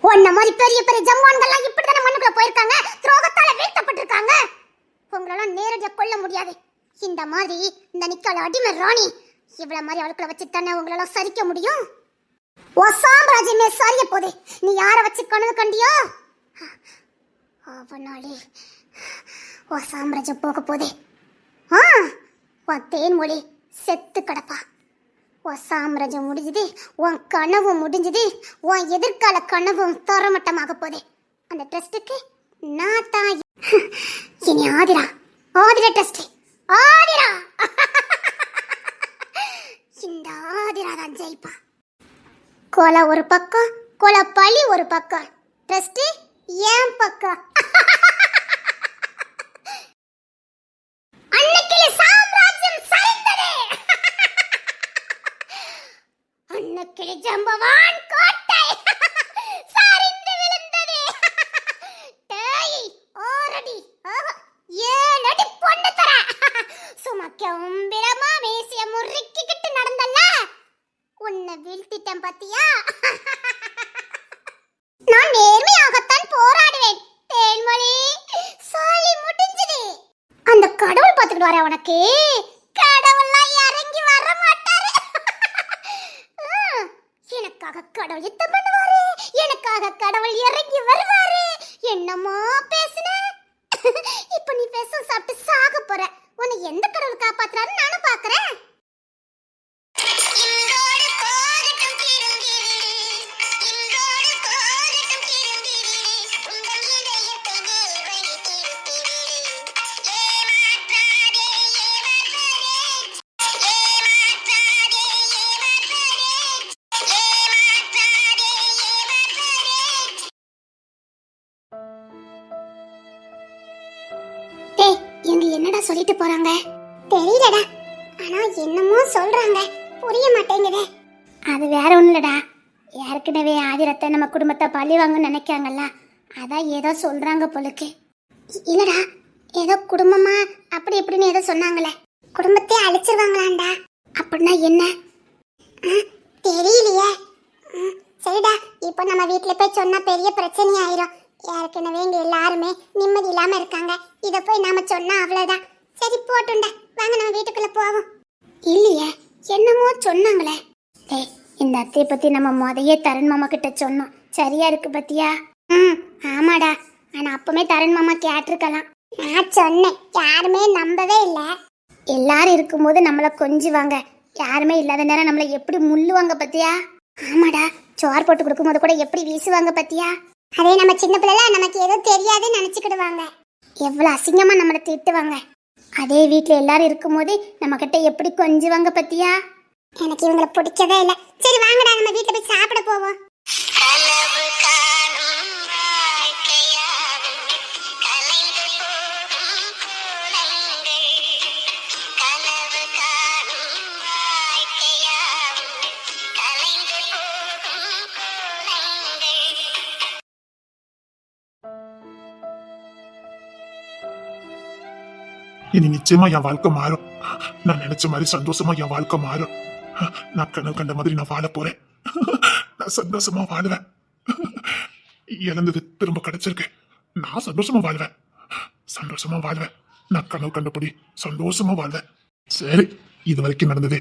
உன்ன மாதிரி பெரிய பெரிய ஜம்வான்கள்லாம் இப்படித்தானே மண்ணுக்குள்ள போயிருக்காங்க, துரோகத்தால வீழ்த்தப்பட்டிருக்காங்க. உங்களெல்லாம் நேரடியா கொல்ல முடியாது. இந்த மாதிரி இந்த நிக்கால அடிமை ராணி இவ்வளவு மாதிரி அவளுக்குள்ள வச்சுட்டானே உங்களெல்லாம் சரிக்க முடியும். ஓ சாம்ராஜ்யமே சரிய போதே. நீ யார வச்சு கனவு கண்டியோ அவனாலே உன் சாம்ராஜ்யம் போக போதே. உன் தேன்மொழி செத்து கிடப்பா. உன் சாம்ராஜ்யம் முடிஞ்சுது, உன் கனவு முடிஞ்சுது, உன் எதிர்கால கனவும் தரமட்டமாக போதே. அந்த ட்ரஸ்டுக்கு நான் தான் இனி ஆதிரா ட்ரஸ்ட் ஆதிரா. இந்த ஆதிரா தான் ஜெயிப்பா. கொலை ஒரு பக்கம், கொலை பழி ஒரு பக்கம், ட்ரஸ்ட் ஏன் பக்கம். அன்னைக்கு சாம்ராஜ்யம் சரிந்தது. அன்னைக்கு ஜம்பவான் கோட்டை சரிந்து விழுந்தது. டேய் ஓரடி 7 அடி பொண்ணு தர சுமக்க உம்பிரமா மேசிய முறுக்கிக்கிட்டு நடந்தல்ல, உன்னை வீழ்த்திட்டேன் பாத்தியா. நான் நேர்மையாகத்தான் போராடுவேன் தேன்மொழி. சாலி முடிஞ்சது. அந்த கடவுள் பார்த்துக்கிட்டு வர உனக்கு. கடவுள்லாம் இறங்கி வர மாட்டாரு. எனக்காக கடவுள் யுத்தம் பண்ணுவாரு, எனக்காக கடவுள் இறங்கி வருவாரு. என்னமோ பேசுன. இப்ப நீ பேச சாப்பிட்டு சாக போற. உன்னை எந்த கடவுள் காப்பாத்துறாரு நானும் பாக்குறேன். என்னடா சொல்லிட்டு போறாங்க தெரியலடா. ஆனா என்னமோ சொல்றாங்க, புரிய மாட்டேங்குதே. அது வேற ஒண்ணு இல்லடா. ஏற்கனவே ஆதிரத்தை நம்ம குடும்பத்தை பழி வாங்கன்னு நினைக்காங்கல்ல, அதான் ஏதோ சொல்றாங்க போலுக்கு. இல்லடா, ஏதோ குடும்பமா அப்படி இப்படின்னு ஏதோ சொன்னாங்களே. குடும்பத்தை அழிச்சிருவாங்களாண்டா. அப்படின்னா என்ன தெரியலையே. சரிடா, இப்போ நம்ம வீட்டுல போய் சொன்னா பெரிய பிரச்சனை ஆயிரும். ஏற்கனவே இங்க எல்லாருமே நிம்மதி இல்லாம இருக்காங்க. இத போய் நாம சொன்னா அவ்வளவுதான். சரி போட்டுண்டா, வாங்க நம்ம வீட்டுக்குள்ள போவோம். இல்லையே, என்னமோ சொன்னாங்களே. இந்த அத்தையை பத்தி நம்ம முதையே தருண் மாமா கிட்ட சொன்னோம். சரியா இருக்கு பத்தியா? ஆமாடா. ஆனா அப்பமே தருண் மாமா கேட்டிருக்கலாம். நான் சொன்னேன், யாருமே நம்பவே இல்ல. எல்லாரும் இருக்கும்போது நம்மள கொஞ்சுவாங்க, யாருமே இல்லாத நேரம் நம்மள எப்படி முள்ளுவாங்க பத்தியா? ஆமாடா, சோறு போட்டு கொடுக்கும் போது கூட எப்படி வீசுவாங்க பத்தியா? அதே நம்ம சின்ன பிள்ளைல நமக்கு ஏதோ தெரியாதுன்னு நினைச்சுக்கிடுவாங்க. எவ்வளவு அசிங்கமா நம்மளை திட்டுவாங்க. அதே வீட்டுல எல்லாரும் இருக்கும்போது நம்ம கிட்ட எப்படி கொஞ்சுவாங்க பத்தியா? எனக்கு இவங்களை பிடிக்கவே இல்லை. சரி வாங்கடா, நம்ம வீட்டுல போய் சாப்பிட போவோம். இனி நிச்சயமா என் வாழ்க்கை மாறும். நான் நினைச்ச மாதிரி சந்தோஷமா என் வாழ்க்கை மாறும். நான் கனவு கண்ட மாதிரி நான் வாழ போறேன். நான் சந்தோஷமா வாழ்வேன். இழந்தது திரும்ப கிடைச்சிருக்கு. நான் சந்தோஷமா வாழ்வேன், சந்தோஷமா வாழ்வேன். நான் கனவு கண்டபடி சந்தோஷமா வாழ்வேன். சரி, இது வரைக்கும் நடந்தது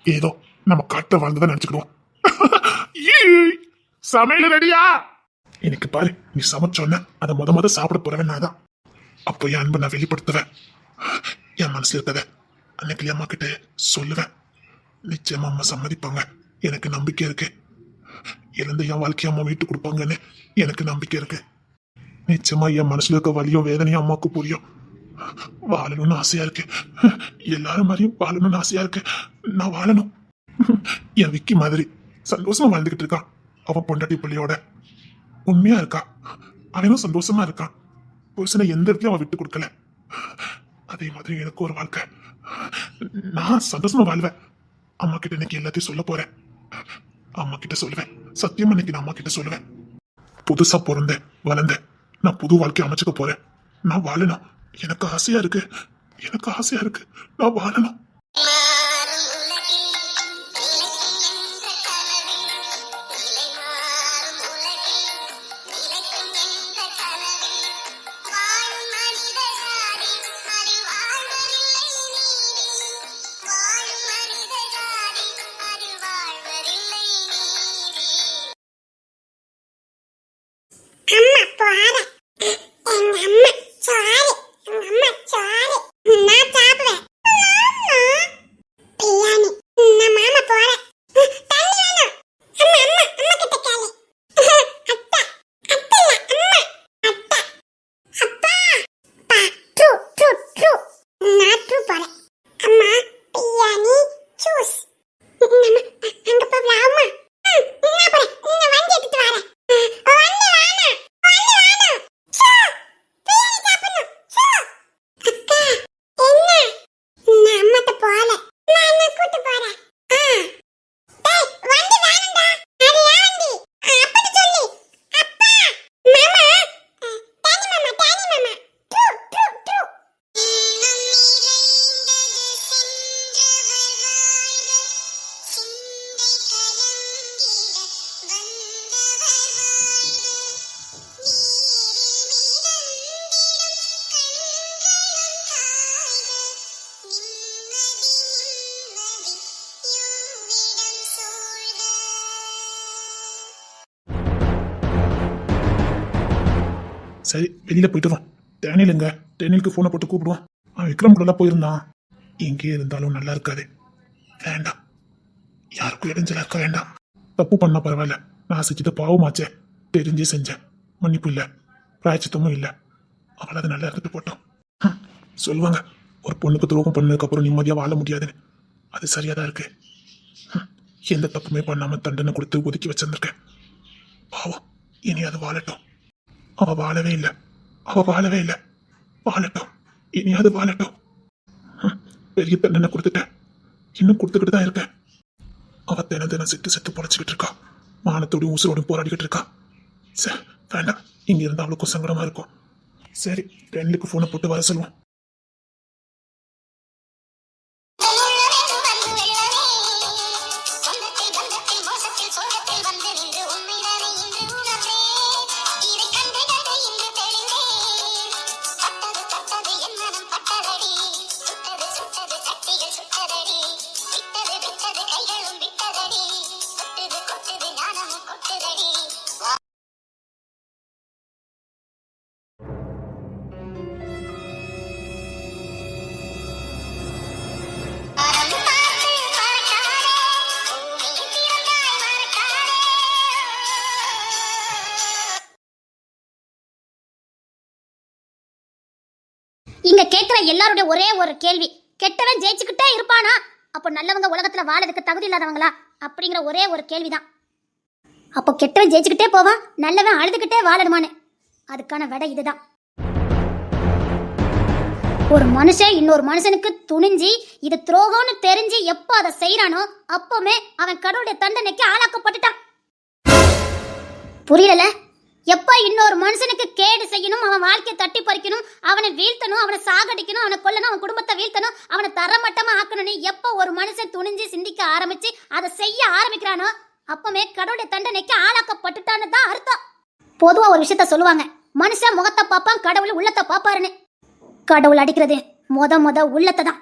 ஏதோ நம்ம காட்ட வாழ்ந்ததை நினைச்சுக்கிடுவோம். சமையல் ரெடியா? எனக்கு பாரு, நீ சமைச்சோன்ன அதை முத சாப்பிட போறவன் நான் தான். அப்போ என் அன்பை நான் வெளிப்படுத்துவேன். என் மனசுல இருக்கத அன்னைக்கு அம்மா கிட்ட சொல்லுவேன். நிச்சயமா அம்மா சம்மதிப்பாங்க, எனக்கு நம்பிக்கை இருக்கு. இழந்த என் வாழ்க்கைய அம்மா வீட்டு கொடுப்பாங்கன்னு எனக்கு நம்பிக்கை இருக்கு. நிச்சயமா என் மனசுல இருக்க வலியும் வேதனையும் அம்மாவுக்கு புரியும். வாழணும்னு ஆசையா இருக்கு, எல்லாரும் மாதிரியும் வாழணும்னு ஆசையா இருக்கு. நான் வாழணும். என் விக்கி மாதிரி சந்தோஷமா வாழ்ந்துகிட்டு இருக்கான். அவன் பொண்டாட்டி பிள்ளையோட உண்மையா இருக்கா. அவனும் சந்தோஷமா இருக்கான். புருஷனை எந்த இடத்துலயும் அவன் விட்டு கொடுக்கல. அதே மாதிரி எனக்கு ஒரு வாழ்க்கை, நான் சந்தோஷமா வாழ்வேன். அம்மா கிட்ட இன்னைக்கு எல்லாத்தையும் சொல்ல போறேன். அம்மா கிட்ட சொல்லுவேன், சத்தியமா இன்னைக்கு நான் அம்மா கிட்ட சொல்லுவேன். புதுசா பிறந்தேன் வளர்ந்தேன், நான் புது வாழ்க்கை அமைச்சுக்க போறேன். நான் வாழணும், எனக்கு ஆசையா இருக்கு, எனக்கு ஆசையா இருக்கு, நான் வாழணும். அம்மா சரி வெளியில போயிட்டு வா. டேனியலுங்க, டேனியலுக்கு போனை போட்டு கூப்பிடுவான். அவன் விக்ரம் கூட போயிருந்தான். எங்கே இருந்தாலும் நல்லா இருக்காது. வேண்டாம், யாருக்கும் இடைஞ்சலா இருக்க வேண்டாம். தப்பு பண்ணா பரவாயில்ல, நான் செஞ்சது பாவமாச்சே, தெரிஞ்சே செஞ்சேன். மன்னிப்பு இல்லை, பிராய்ச்சித்தமும் இல்லை. அவள் அது நல்லா இருந்துட்டு போட்டோம். சொல்லுவாங்க, ஒரு பொண்ணுக்கு துரோகம் பண்ணதுக்கு அப்புறம் நிம்மதியா வாழ முடியாதுன்னு. அது சரியாதான் இருக்கு. எந்த தப்புமே பண்ணாம தண்டனை கொடுத்து ஒதுக்கி வச்சிருந்திருக்கேன். பாவம், இனி அது வாழட்டும். அவ வாழவே இல்லை, அவ வாழவே இல்லை. வாழட்டும், இனி அது வாழட்டும். பெரிய தண்டனை கொடுத்துட்டேன், இன்னும் கொடுத்துக்கிட்டு தான் இருக்கேன். அவ தினம் தினம் செத்து செத்து பொழைச்சிக்கிட்டு இருக்கா, மானத்தோடும் உசுரோடும் போராடிக்கிட்டு இருக்கா. சரி வேண்டாம், இங்க இருந்தா அவளுக்கும் சங்கடமா இருக்கும். சரி, ரெண்டுக்கு போனை போட்டு வர சொல்லுவோம். இங்க கேட்கிற எல்லாருடைய ஒரே ஒரு கேள்வி, கெட்டவன் ஜெயிச்சுக்கிட்டே இருப்பானா? அப்போ நல்லவங்க உலகத்துல வாழறதுக்கு தகுதி இல்லாதவங்களா அப்படிங்கிற ஒரே ஒரு கேள்விதான். அப்போ கெட்டவன் ஜெயிச்சுக்கிட்டே போவான், நல்லவன் அழுதுகிட்டே வாழணுமான்னு? அதுக்கான விடை இதுதான். ஒரு மனுஷன் இன்னொரு மனுஷனுக்கு துணிஞ்சு இது துரோகம்னு தெரிஞ்சு எப்போ அதை செய்யறானோ அப்பவுமே அவன் கடவுளுடைய தண்டனைக்கு ஆளாக்கப்பட்டுட்டான். புரியல? எப்ப இன்னொரு மனுஷனுக்கு கேடு செய்யணும், அவன் வாழ்க்கையை தட்டி பறிக்கணும், அவனை வீழ்த்தணும், அவனை சாகடிக்கணும், அவனை கொல்லணும், அவன் குடும்பத்தை வீழ்த்தணும், அவனை தரமட்டமா ஆக்கணும்னு எப்போ ஒரு மனுஷன் துணிஞ்சு சிந்திக்க ஆரம்பிச்சு அதை செய்ய ஆரம்பிக்கிறானோ அப்பவுமே கடவுளுடைய தண்டனைக்கு ஆளாக்கப்பட்டுட்டான்னு தான் அர்த்தம். பொதுவா ஒரு விஷயத்த சொல்லுவாங்க, மனுஷன் முகத்தை பார்ப்பான், கடவுள் உள்ளத்தை பார்ப்பாருன்னு. கடவுள் அடிக்கிறது முத உள்ளத்தை தான்.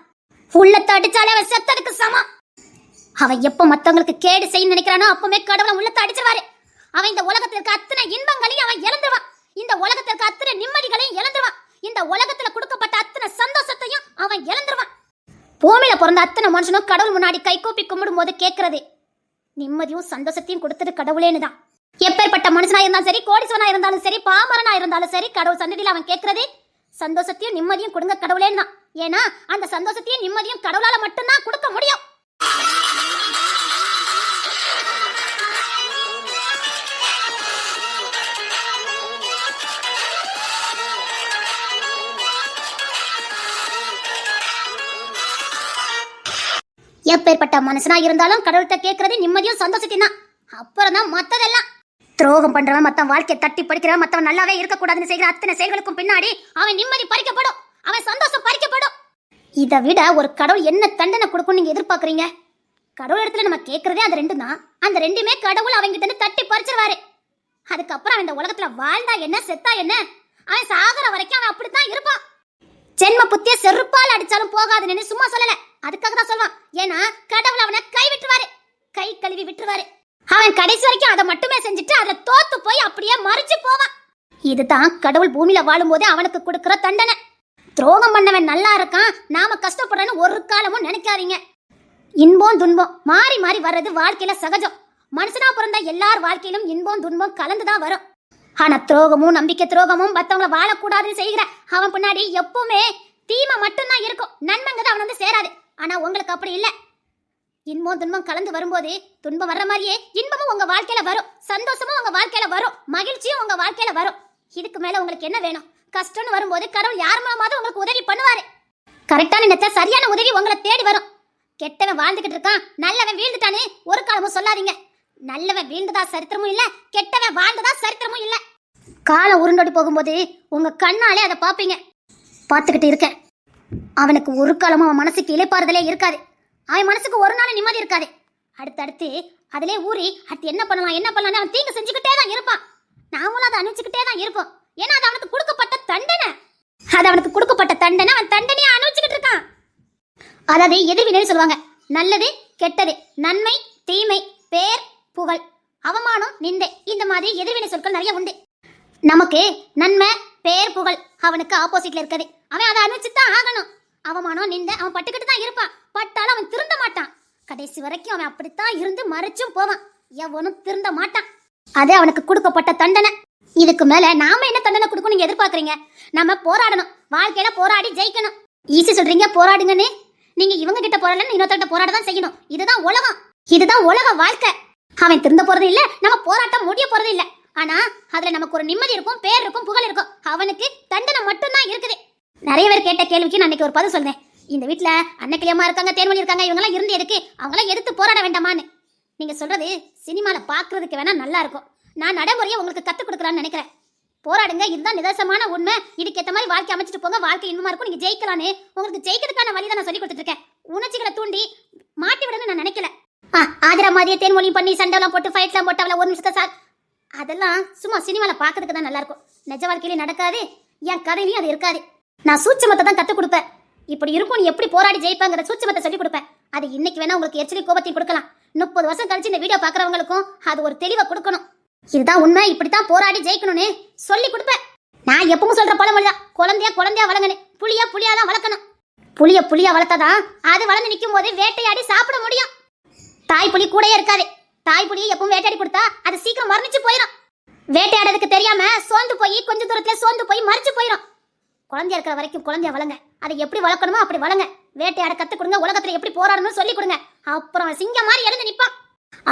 உள்ளத்தை அடிச்சாலே அவன் செத்ததுக்கு சமம். அவன் எப்ப மத்தவங்களுக்கு கேடு செய்ய நினைக்கிறானோ அப்பவுமே கடவுளை உள்ளத்தை அடிச்சிருவாரு. அவன் இந்த உலகத்துல இருக்க அத்தனை இன்பங்களையும் அவன் இழந்துருவான், இந்த உலகத்துல இருக்க அத்தனை நிம்மதிகளையும் இழந்துருவான், இந்த உலகத்துல கொடுக்கப்பட்ட அத்தனை சந்தோஷத்தையும் அவன் இழந்துருவான். பூமியில பிறந்த அத்தனை மனுஷனும் கடவுள் முன்னாடி கை கூப்பி கும்பிடும் போது கேட்கறது நிம்மதியும் சந்தோஷத்தையும் கொடுத்தது கடவுளேன்னு தான். எப்பேற்பட்ட மனுஷனா இருந்தாலும் சரி, கோடீஸ்வரனா இருந்தாலும் சரி, பாமரனா இருந்தாலும் சரி, கடவுள் சன்னதியில அவன் கேட்கறது சந்தோஷத்தையும் நிம்மதியும் கொடுங்க கடவுளேன்னு தான். ஏன்னா அந்த சந்தோஷத்தையும் நிம்மதியும் கடவுளால மட்டும்தான் கொடுக்க முடியும். எப்பேற்பட்ட மனுஷனா இருந்தாலும் கடவுள்கிட்ட கேட்கறது நிம்மதியும் சந்தோஷத்தையும் தான். அப்புறம் தான் மத்ததெல்லாம். துரோகம் பண்றவன், மத்தவன் வாழ்க்கையை தட்டி பறிக்கிறவன், மத்தவன் நல்லாவே இருக்கக்கூடாதுன்னு செய்கிற அத்தனை செயல்களுக்கும் பின்னாடி அவன் நிம்மதி பறிக்கப்படும், அவன் சந்தோஷம் பறிக்கப்படும். இதை விட ஒரு கடவுள் என்ன தண்டனை கொடுக்கும் நீங்க எதிர்பார்க்கறீங்க? கடவுள் இடத்துல நம்ம கேட்கறதே அது ரெண்டும் தான். அந்த ரெண்டுமே கடவுள் அவங்க கிட்ட தட்டி பறிச்சிருவாரு. அதுக்கப்புறம் அவன் இந்த உலகத்துல வாழ்ந்தா என்ன, செத்தா என்ன, அவன் சாகர வரைக்கும் அவன் அப்படித்தான் இருப்பான். ஜென்ம புத்திய செருப்பால் அடிச்சாலும் போகாதுன்னு சும்மா சொல்லல, அதுக்காக தான் சொல்வான். ஏன்னா கடவுள் அவனை கை விட்டுருவாரு, கை கழுவி விட்டுருவாரு. அவன் கடைசி வரைக்கும் அதை மட்டுமே செஞ்சுட்டு அதை தோத்து போய் அப்படியே மறிச்சு போவான். இதுதான் கடவுள் பூமியில வாழும் போதே அவனுக்கு கொடுக்கிற தண்டனை. துரோகம் பண்ணவன் நல்லா இருக்கான், நாம கஷ்டப்படுறேன்னு ஒரு காலமும் நினைக்காதீங்க. இன்பம் துன்பம் மாறி மாறி வர்றது வாழ்க்கையில சகஜம். மனுஷனா பிறந்த எல்லார் வாழ்க்கையிலும் இன்பம் துன்பம் கலந்துதான் வரும். ஆனா துரோகமும் நம்பிக்கை துரோகமும் மத்தவங்கள வாழக்கூடாதுன்னு செய்கிற அவன் பின்னாடி எப்பவுமே தீமை மட்டும்தான் இருக்கும், நன்மைங்கிறது அவன் வந்து சேராது. ஆனா உங்களுக்கு அப்படி இல்ல. இன்பம் துன்பம் கலந்து வரும்போது துன்பம் வர்ற மாதிரியே இன்பமும் உங்க வாழ்க்கையில வரும், சந்தோஷமும் உங்க வாழ்க்கையில வரும், மகிழ்ச்சியும் உங்க வாழ்க்கையில வரும். இதுக்கு மேல உங்களுக்கு என்ன வேணும்? கஷ்டம்னு வரும்போது கடவுள் யார் மூலமாவது உங்களுக்கு உதவி பண்ணுவாரு. கரெக்டான நினைச்சா சரியான உதவி உங்களை தேடி வரும். கெட்டவன் வாழ்ந்துகிட்டு இருக்கான், நல்லவன் வீழ்ந்துட்டானே ஒரு காலமும் சொல்லாதீங்க. நல்லவன் வீழ்ந்ததா சரித்திரமும் இல்ல, கெட்டவன் வாழ்ந்ததா சரித்திரமும் இல்ல. காலம் உருண்டோடி போகும்போது உங்க கண்ணாலே அதை பாப்பீங்க. பார்த்துக்கிட்டு இருக்கேன். அவனுக்கு ஒரு காலமும் அவன் மனசுக்கு இளைப்பாறுதலே இருக்காது, அவன் மனசுக்கு ஒரு நாள் நிம்மதி இருக்காது. அடுத்தடுத்து அதிலே ஊறி அடுத்து என்ன பண்ணலாம் அவன் தீங்கு செஞ்சுக்கிட்டே தான் இருப்பான். நாமளும் அதை அனுப்பிச்சுக்கிட்டே தான் இருப்போம். ஏன்னா அது அவனுக்கு கொடுக்கப்பட்ட தண்டனை. அவன் தண்டனையை அனுப்பிச்சுக்கிட்டு இருக்கான். அதாவது எதிர்வினைன்னு சொல்லுவாங்க. நல்லது கெட்டது, நன்மை தீமை, பேர் புகழ், அவமானம் நிந்தை, இந்த மாதிரி எதிர்வினை சொற்கள் நிறைய உண்டு. நமக்கு நன்மை பேர் புகழ் அவனுக்கு ஆப்போசிட்ல இருக்குது. அவன் அதை அனுப்பிச்சுதான் ஆகணும். அவமானம் நிந்த அவன் பட்டுக்கிட்டு தான் இருப்பான். பட்டாலும் அவன் திருந்த மாட்டான். கடைசி வரைக்கும் அவன் அப்படித்தான் இருந்து மறைச்சும் போவான். எவனும் திருந்த மாட்டான். அது அவனுக்கு கொடுக்கப்பட்ட தண்டனை. இதுக்கு மேல நாம என்ன தண்டனை கொடுக்கும் நீங்க எதிர்பார்க்கறீங்க? நம்ம போராடணும். வாழ்க்கையில போராடி ஜெயிக்கணும். ஈஸி சொல்றீங்க போராடுங்கன்னு. நீங்க இவங்க கிட்ட போராடல, இன்னொருத்தட்ட போராட தான் செய்யணும். இதுதான் உலகம். இதுதான் உலக வாழ்க்கை. அவன் திருந்த போறது இல்ல, நம்ம போராட்டம் முடிய போறது இல்ல. ஆனா அதுல நமக்கு ஒரு நிம்மதி இருக்கும், பேர் இருக்கும், புகழ் இருக்கும். அவனுக்கு தண்டனை மட்டும்தான் இருக்குது. நிறைய பேர் கேட்ட கேள்விக்கு நான் இன்னைக்கு ஒரு பதில் சொல்றேன். இந்த வீட்டுல அன்னக்கிளியம்மா இருக்காங்க, தேன்மொழி இருக்காங்க, இவங்க எல்லாம் இருந்து எதுக்கு? அவங்க எல்லாம் எதிர்த்து போராட வேண்டாமான்னு நீங்க சொல்றது சினிமால பாக்குறதுக்கு வேணா நல்லா இருக்கும். நான் நடைமுறையை உங்களுக்கு கத்துக் கொடுக்கலாம்னு நினைக்கிறேன். போராடுங்க, இதுதான் நிதர்சனமான உண்மை. இதுக்கு ஏற்ற மாதிரி வாழ்க்கை அமைச்சிட்டு போங்க. வாழ்க்கை இன்பமா இருக்கும். நீங்க ஜெயிக்கலான்னு உங்களுக்கு ஜெயிக்கிறதுக்கான வழி தான் நான் சொல்லி கொடுத்துட்டு இருக்கேன். உணர்ச்சிகளை தூண்டி மாட்டி விடணும்னு நான் நினைக்கல. ஆதிரா மாதிரியே தேன்மொழியும் பண்ணி சண்டைலாம் போட்டு ஃபைட்லாம் போட்டு அவளை ஒரு நிமிஷத்தை சார் அதெல்லாம் சும்மா சினிமால பாக்குறதுக்கு தான் நல்லா இருக்கும். நிஜ வாழ்க்கையிலே நடக்காது. என் கதையிலையும் அது இருக்காது. நான் சூட்சமத்தை தான் கத்துக் கொடுப்பேன். இப்படி இருக்கும், நீ எப்படி போராடி ஜெயிப்பாங்கிற சூட்சமத்தை சொல்லி கொடுப்பேன். அது இன்னைக்கு வேணா உங்களுக்கு எச்சரி கோபத்தையும் கொடுக்கலாம். 30 வருஷம் கழிச்சு இந்த வீடியோ பாக்குறவங்களுக்கும் அது ஒரு தெளிவை கொடுக்கணும். இதுதான் உண்மை, இப்படித்தான் போராடி ஜெயிக்கணும்னு சொல்லி கொடுப்பேன். நான் எப்பவும் சொல்ற பழமொழிதான், குழந்தையா வளங்கன்னு. புளியா தான் வளர்க்கணும். புளியா வளர்த்தாதான் அது வளர்ந்து நிற்கும் போது வேட்டையாடி சாப்பிட முடியும். தாய் புலி கூடயே இருக்காது. தாய் புலியை எப்பவும் வேட்டையாடி கொடுத்தா அது சீக்கிரம் மரணிச்சு போயிடும். வேட்டையாடுறதுக்கு தெரியாம சோர்ந்து போய் கொஞ்ச தூரத்துல சோர்ந்து போய் மறிச்சு போயிடும். குழந்தையா இருக்கிற வரைக்கும் குழந்தையா வளங்க. அதை எப்படி வளர்க்கணுமோ அப்படி வளங்க. வேட்டையாட கத்து கொடுங்க. உலகத்துல எப்படி போராடணும்னு சொல்லி கொடுங்க. அப்புறம் சிங்கம் மாதிரி எழுந்து நிப்பான்.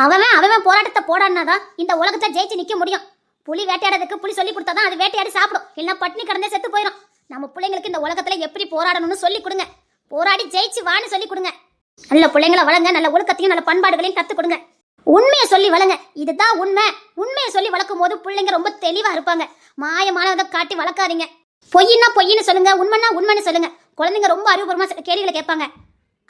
அவன் போராட்டத்தை போடானாதான் இந்த உலகத்துல ஜெயிச்சு நிக்க முடியும். புலி வேட்டையாடுறதுக்கு புலி சொல்லி கொடுத்தாதான் அது வேட்டையாடி சாப்பிடும். இல்லைன்னா பட்னி கடந்தே செத்து போயிடும். நம்ம பிள்ளைங்களுக்கு இந்த உலகத்துல எப்படி போராடணும்னு சொல்லி கொடுங்க. போராடி ஜெயிச்சு வான்னு சொல்லி கொடுங்க. நல்ல பிள்ளைங்களை வளங்க. நல்ல ஒழுக்கத்தையும் நல்ல பண்பாடுகளையும் கத்து கொடுங்க. உண்மையை சொல்லி வளங்க. இதுதான் உண்மை. உண்மையை சொல்லி வளர்க்கும் போது பிள்ளைங்க ரொம்ப தெளிவா இருப்பாங்க. மாயமானதை காட்டி வளர்க்காதீங்க. பொய்னா பொய்ன்னு சொல்லுங்க, உண்மைன்னா உண்மைன்னு சொல்லுங்க. குழந்தைங்க ரொம்ப அறிவுபூர்வமா கேள்விகளை கேட்பாங்க.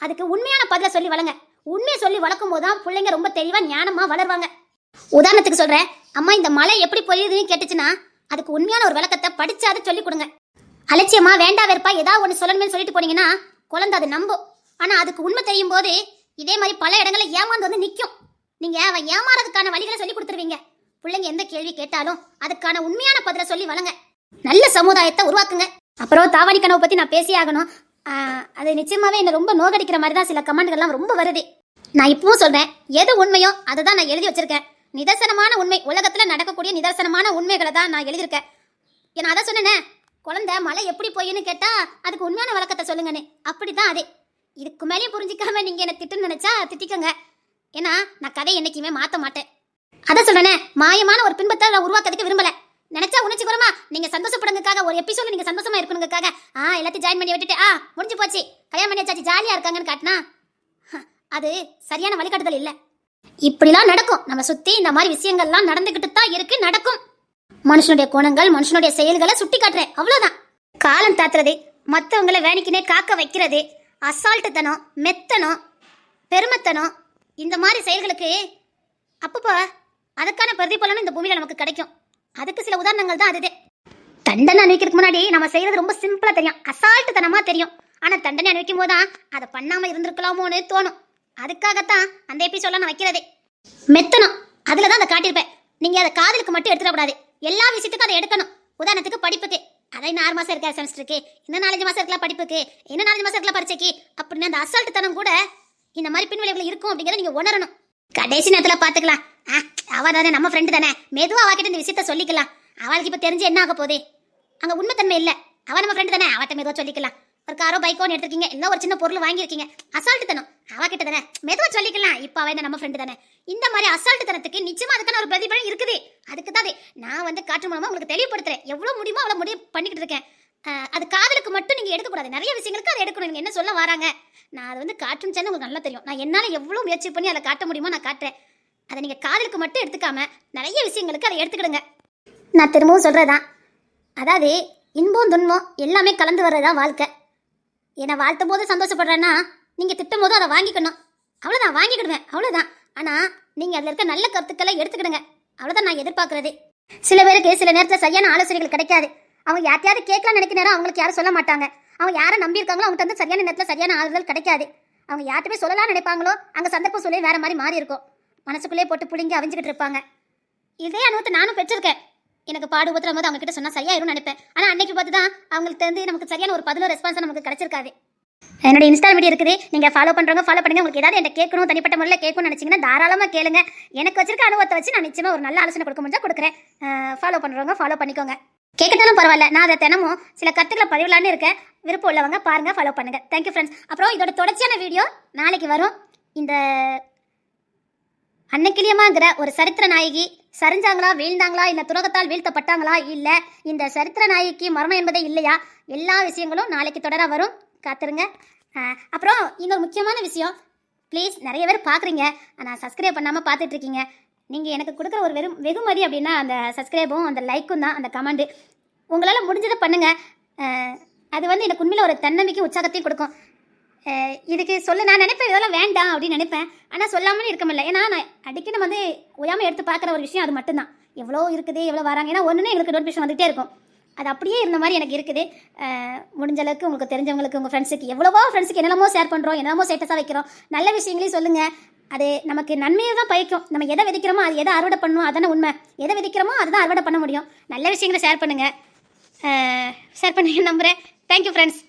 அதுக்கு உண்மையான பதில சொல்லி வளங்க. உண்மையை சொல்லி வளர்க்கும் போதுதான் பிள்ளைங்க ரொம்ப தெளிவா ஞானமா வளருவாங்க. உதாரணத்துக்கு சொல்றேன், அம்மா இந்த மழை எப்படி பொழியுதுன்னு கேட்டுச்சுன்னா அதுக்கு உண்மையான ஒரு விளக்கத்தை படிச்சு அதை சொல்லி கொடுங்க. அலட்சியமா வேண்டா வெறுப்பா ஏதாவது ஒன்று சொல்லணும்னு சொல்லிட்டு போனீங்கன்னா குழந்தை அது நம்பும். ஆனா அதுக்கு உண்மை தெரியும் போது இதே மாதிரி பல இடங்களை ஏமாந்து வந்து நிற்கும். நீங்க அவன் ஏமாறதுக்கான வழிகளை சொல்லி கொடுத்துருவீங்க. பிள்ளைங்க எந்த கேள்வி கேட்டாலும் அதுக்கான உண்மையான பதில சொல்லி வளங்க. நல்ல சமுதாயத்தை உருவாக்குங்க. அப்புறம் தாவாணி கனவு பத்தி நான் பேசி ஆகணும். அது நிச்சயமாவே என்ன ரொம்ப நோகடிக்கிற மாதிரி தான் சில கமெண்ட்கள்லாம் ரொம்ப வருது. நான் இப்பவும் சொல்றேன், எது உண்மையோ அதை தான் நான் எழுதி வச்சிருக்கேன். நிதர்சனமான உண்மை, உலகத்துல நடக்கக்கூடிய நிதர்சனமான உண்மைகளை தான் நான் எழுதியிருக்கேன். ஏன்னா அதை சொன்னேனே, குழந்தை மழை எப்படி போயின்னு கேட்டா அதுக்கு உண்மையான விளக்கத்தை சொல்லுங்கன்னு. அப்படிதான் அது. இதுக்கு மேலேயும் புரிஞ்சிக்காம நீங்க என்ன திட்டுன்னு நினைச்சா திட்டிக்கங்க. ஏன்னா நான் கதையை என்னைக்குமே மாத்த மாட்டேன். அதை சொல்றேனே, மாயமான ஒரு பின்பத்தை நான் உருவாக்குறதுக்கு விரும்பல. நினைச்சா உணர்ச்சி கூறமா நீங்க சந்தோஷப்படுறதுக்காக ஒரு எபிசோட் நீங்க சந்தோஷமா இருக்கணுங்கிறதுக்காக எல்லாத்தையும் ஜாயின் பண்ணி விட்டுட்டு முடிஞ்சு போச்சு கல்யாணம் பண்ணி வச்சாச்சு ஜாலியா இருக்காங்கன்னு காட்டினா அது சரியான வழிகாட்டுதல் இல்ல. இப்படிலாம் நடக்கும். நம்ம சுத்தி இந்த மாதிரி விஷயங்கள்லாம் நடந்துகிட்டு தான் இருக்கு, நடக்கும். மனுஷனுடைய குணங்கள், மனுஷனுடைய செயல்களை சுட்டி காட்டுறேன், அவ்வளவுதான். காலம் தாத்துறது, மற்றவங்களை வேணிக்கினே காக்க வைக்கிறது, அசால்ட்டுத்தனம், மெத்தனம், பெருமத்தனம், இந்த மாதிரி செயல்களுக்கு அப்பப்போ அதுக்கான பிரதிபலனும் இந்த பூமியில நமக்கு கிடைக்கும். அதுக்கு சில உதாரணங்கள் தான் அதுதே. தண்டனை அனுபவிக்கிறதுக்கு முன்னாடி நம்ம செய்யறது ரொம்ப சிம்பிளா தெரியும், அசால்ட்டுத்தனமா தெரியும். ஆனா தண்டனை அனுபவிக்கும் போதுதான் அதை பண்ணாம இருந்திருக்கலாமோன்னு தோணும். அதுக்காகத்தான் அந்த எபிசோட்ல நான் வைக்கிறதே. மெத்தனம் அதுலதான் அதை காட்டியிருப்பேன். நீங்க அதை காதலுக்கு மட்டும் எடுத்துடக்கூடாது, எல்லா விஷயத்துக்கும் அதை எடுக்கணும். உதாரணத்துக்கு படிப்புக்கு, அதை இன்னும் 6 மாசம் இருக்கா செமஸ்டருக்கு, இன்னும் 4-5 மாசம் இருக்கலாம் படிப்புக்கு, இன்னும் 4-5 மாசம் இருக்கலாம் பரீட்சைக்கு அப்படின்னு அந்த அசால்ட்டுத்தனம் கூட இந்த மாதிரி பின்விளைவுகள் இருக்கும் அப்படிங்கிறத நீங்க உணரணும். கடைசி நேரத்துல பாத்துக்கலாம், அவ தானே நம்ம ஃப்ரெண்டு தானே, மெதுவா அவகிட்ட இந்த விஷயத்த சொல்லிக்கலாம். அவளுக்கு இப்ப தெரிஞ்சு என்ன ஆக போகுது? அங்க உண்மைத்தன்மை இல்ல. அவ நம்ம ஃப்ரெண்டு தானே, அவட்ட மெதுவா சொல்லிக்கலாம். ஒரு காரோ பைக்கோன்னு எடுத்திருக்கீங்க, இல்லை ஒரு சின்ன பொருள் வாங்கியிருக்கீங்க, அசால்ட்டுத்தனம் அவகிட்ட தானே, மெதுவா சொல்லிக்கலாம். இப்ப அவ நம்ம ஃப்ரெண்டு தானே. இந்த மாதிரி அசால்ட்டுத்தனத்துக்கு நிச்சயமா அதுக்கான ஒரு பிரதிபலன் இருக்குது. அதுக்கு தான் நான் வந்து காற்று மூலமா உங்களுக்கு தெளிவுபடுத்துறேன். எவ்வளவு முடியுமோ அவ்வளவு முடிவு பண்ணிக்கிட்டு இருக்கேன். அது காதலுக்கு மட்டும் நீங்க எடுக்கக்கூடாது, நிறைய விஷயங்களுக்கு அதை எடுக்கணும். நீங்க என்ன சொல்ல வராங்க, நான் அதை வந்து காற்றும் சேர்ந்து உங்களுக்கு நல்லா தெரியும். நான் என்னால எவ்வளவு முயற்சி பண்ணி அதை காட்ட முடியுமோ நான் காட்டுறேன். அதை நீங்க காதலுக்கு மட்டும் எடுத்துக்காம நிறைய விஷயங்களுக்கு அதை எடுத்துக்கிடுங்க. நான் திரும்பவும் சொல்றதான், அதாவது இன்பம் துன்பம் எல்லாமே கலந்து வர்றதா வாழ்க்கை. என்னை வாழ்த்தும் போது சந்தோஷப்படுறேன்னா நீங்க திட்டும் போது அதை வாங்கிக்கணும். அவ்வளவுதான், வாங்கிக்கிடுவேன், அவ்வளவுதான். ஆனா நீங்க அதுல இருக்க நல்ல கருத்துக்களை எடுத்துக்கிடுங்க. அவ்வளவுதான் நான் எதிர்பார்க்கறது. சில பேருக்கு சில நேரத்துல சரியான ஆலோசனைகள் கிடைக்காது. அவங்க யார்ட்டையாவது கேட்கலாம் நினைக்கிற நேரம் அவங்களுக்கு யாரும் சொல்ல மாட்டாங்க. அவங்க யாரை நம்பி இருக்காங்களோ அவங்ககிட்ட வந்து சரியான நேரத்துல சரியான ஆறுதல் கிடைக்காது. அவங்க யார்ட்டுமே சொல்லலாம் நினைப்பாங்களோ அங்க சந்தர்ப்பம் சொல்லி வேற மாதிரி மாறி இருக்கும். மனசுக்குள்ளே போட்டு புளிங்கி அவிஞ்சுக்கிட்டு இருப்பாங்க. இதே அனுபவத்தை நானும் பெற்றிருக்கேன். எனக்கு பாடு ஊத்துற போது அவங்க கிட்ட சொன்னா சரியாயிரும்னு நினைப்பேன். ஆனா அன்னைக்கு பார்த்து தான் அவங்களுக்கு வந்து நமக்கு சரியான ஒரு பதிலோ ரெஸ்பான்ஸ் நமக்கு கிடைச்சிருக்காது. என்னோட இன்ஸ்டா மீடியா இருக்குது, நீங்க ஃபாலோ பண்றவங்க ஃபாலோ பண்ணுங்க. உங்களுக்கு ஏதாவது என்கிட்ட கேட்கணும், தனிப்பட்ட முறையில் கேட்கணும்னு நினைச்சீங்கன்னா தாராளமா கேளுங்க. எனக்கு வச்சிருக்க அனுபவத்தை வச்சு நான் நிச்சயமா ஒரு நல்ல ஆலோசனை கொடுக்க முடிஞ்சா கொடுக்குறேன். ஃபாலோ பண்றவங்க ஃபாலோ பண்ணிக்கோங்க. கேட்கத்தாலும் பரவாயில்ல, நான் அதை தினமும் சில கருத்துக்களை பதிவிடலான்னு இருக்கேன். விருப்பம் உள்ளவங்க பாருங்க, ஃபாலோ பண்ணுங்க. Thank you friends. அப்புறம் இதோட தொடர்ச்சியான வீடியோ நாளைக்கு வரும். இந்த அன்னைக்கிளியமாங்கிற ஒரு சரித்திர நாயகி சரிஞ்சாங்களா, வீழ்ந்தாங்களா, இந்த துரோகத்தால் வீழ்த்தப்பட்டாங்களா, இல்ல இந்த சரித்திர நாயகிக்கு மரணம் என்பதே இல்லையா, எல்லா விஷயங்களும் நாளைக்கு தொடர வரும். காத்துருங்க. அப்புறம் இன்னொரு முக்கியமான விஷயம், ப்ளீஸ் நிறைய பேர் பார்க்குறீங்க ஆனால் சப்ஸ்கிரைப் பண்ணாமல் பார்த்துட்டு இருக்கீங்க. நீங்கள் எனக்கு கொடுக்குற ஒரு வெகுமதி அப்படின்னா அந்த சப்ஸ்கிரைபும் அந்த லைக்கும் தான், அந்த கமெண்டு. உங்களால் முடிஞ்சதை பண்ணுங்கள். அது வந்து எனக்கு உண்மையில் ஒரு தன்னம்பிக்கை உற்சாகத்தையும் கொடுக்கும். இதுக்கு சொல்ல நான் நினைப்பேன், இதெல்லாம் வேண்டாம் அப்படின்னு நினைப்பேன். ஆனால் சொல்லாமலே இருக்க முடியல. ஏன்னா நான் அடிக்கடி நம்ம வந்து உயாமல் எடுத்து பார்க்குற ஒரு விஷயம் அது மட்டும்தான். எவ்வளோ இருக்குது, எவ்வளோ வராங்க, ஏன்னா ஒன்றுனே எங்களுக்கு நோட்டிஃபிகேஷன் வந்துகிட்டே இருக்கும். அது அப்படியே இருந்த மாதிரி எனக்கு இருக்குது. முடிஞ்ச அளவுக்கு உங்களுக்கு தெரிஞ்சவங்களுக்கு, உங்கள் ஃப்ரெண்ட்ஸுக்கு, எவ்வளவோ ஃப்ரெண்ட்ஸுக்கு என்னென்னமோ ஷேர் பண்ணுறோம், என்னென்னமோ ஸ்டேட்டஸாக வைக்கிறோம். நல்ல விஷயங்களையும் சொல்லுங்கள். அது நமக்கு நன்மையை தான் பயக்கும். நம்ம எதை விதைக்கிறோமோ அது எதை அறுவடை பண்ணணும், அதானே உண்மை. எதை விதைக்கிறோமோ அதுதான் அறுவடை பண்ண முடியும். நல்ல விஷயங்களை ஷேர் பண்ணுங்கள். ஷேர் பண்ணுங்க நம்புகிறேன். Thank you friends.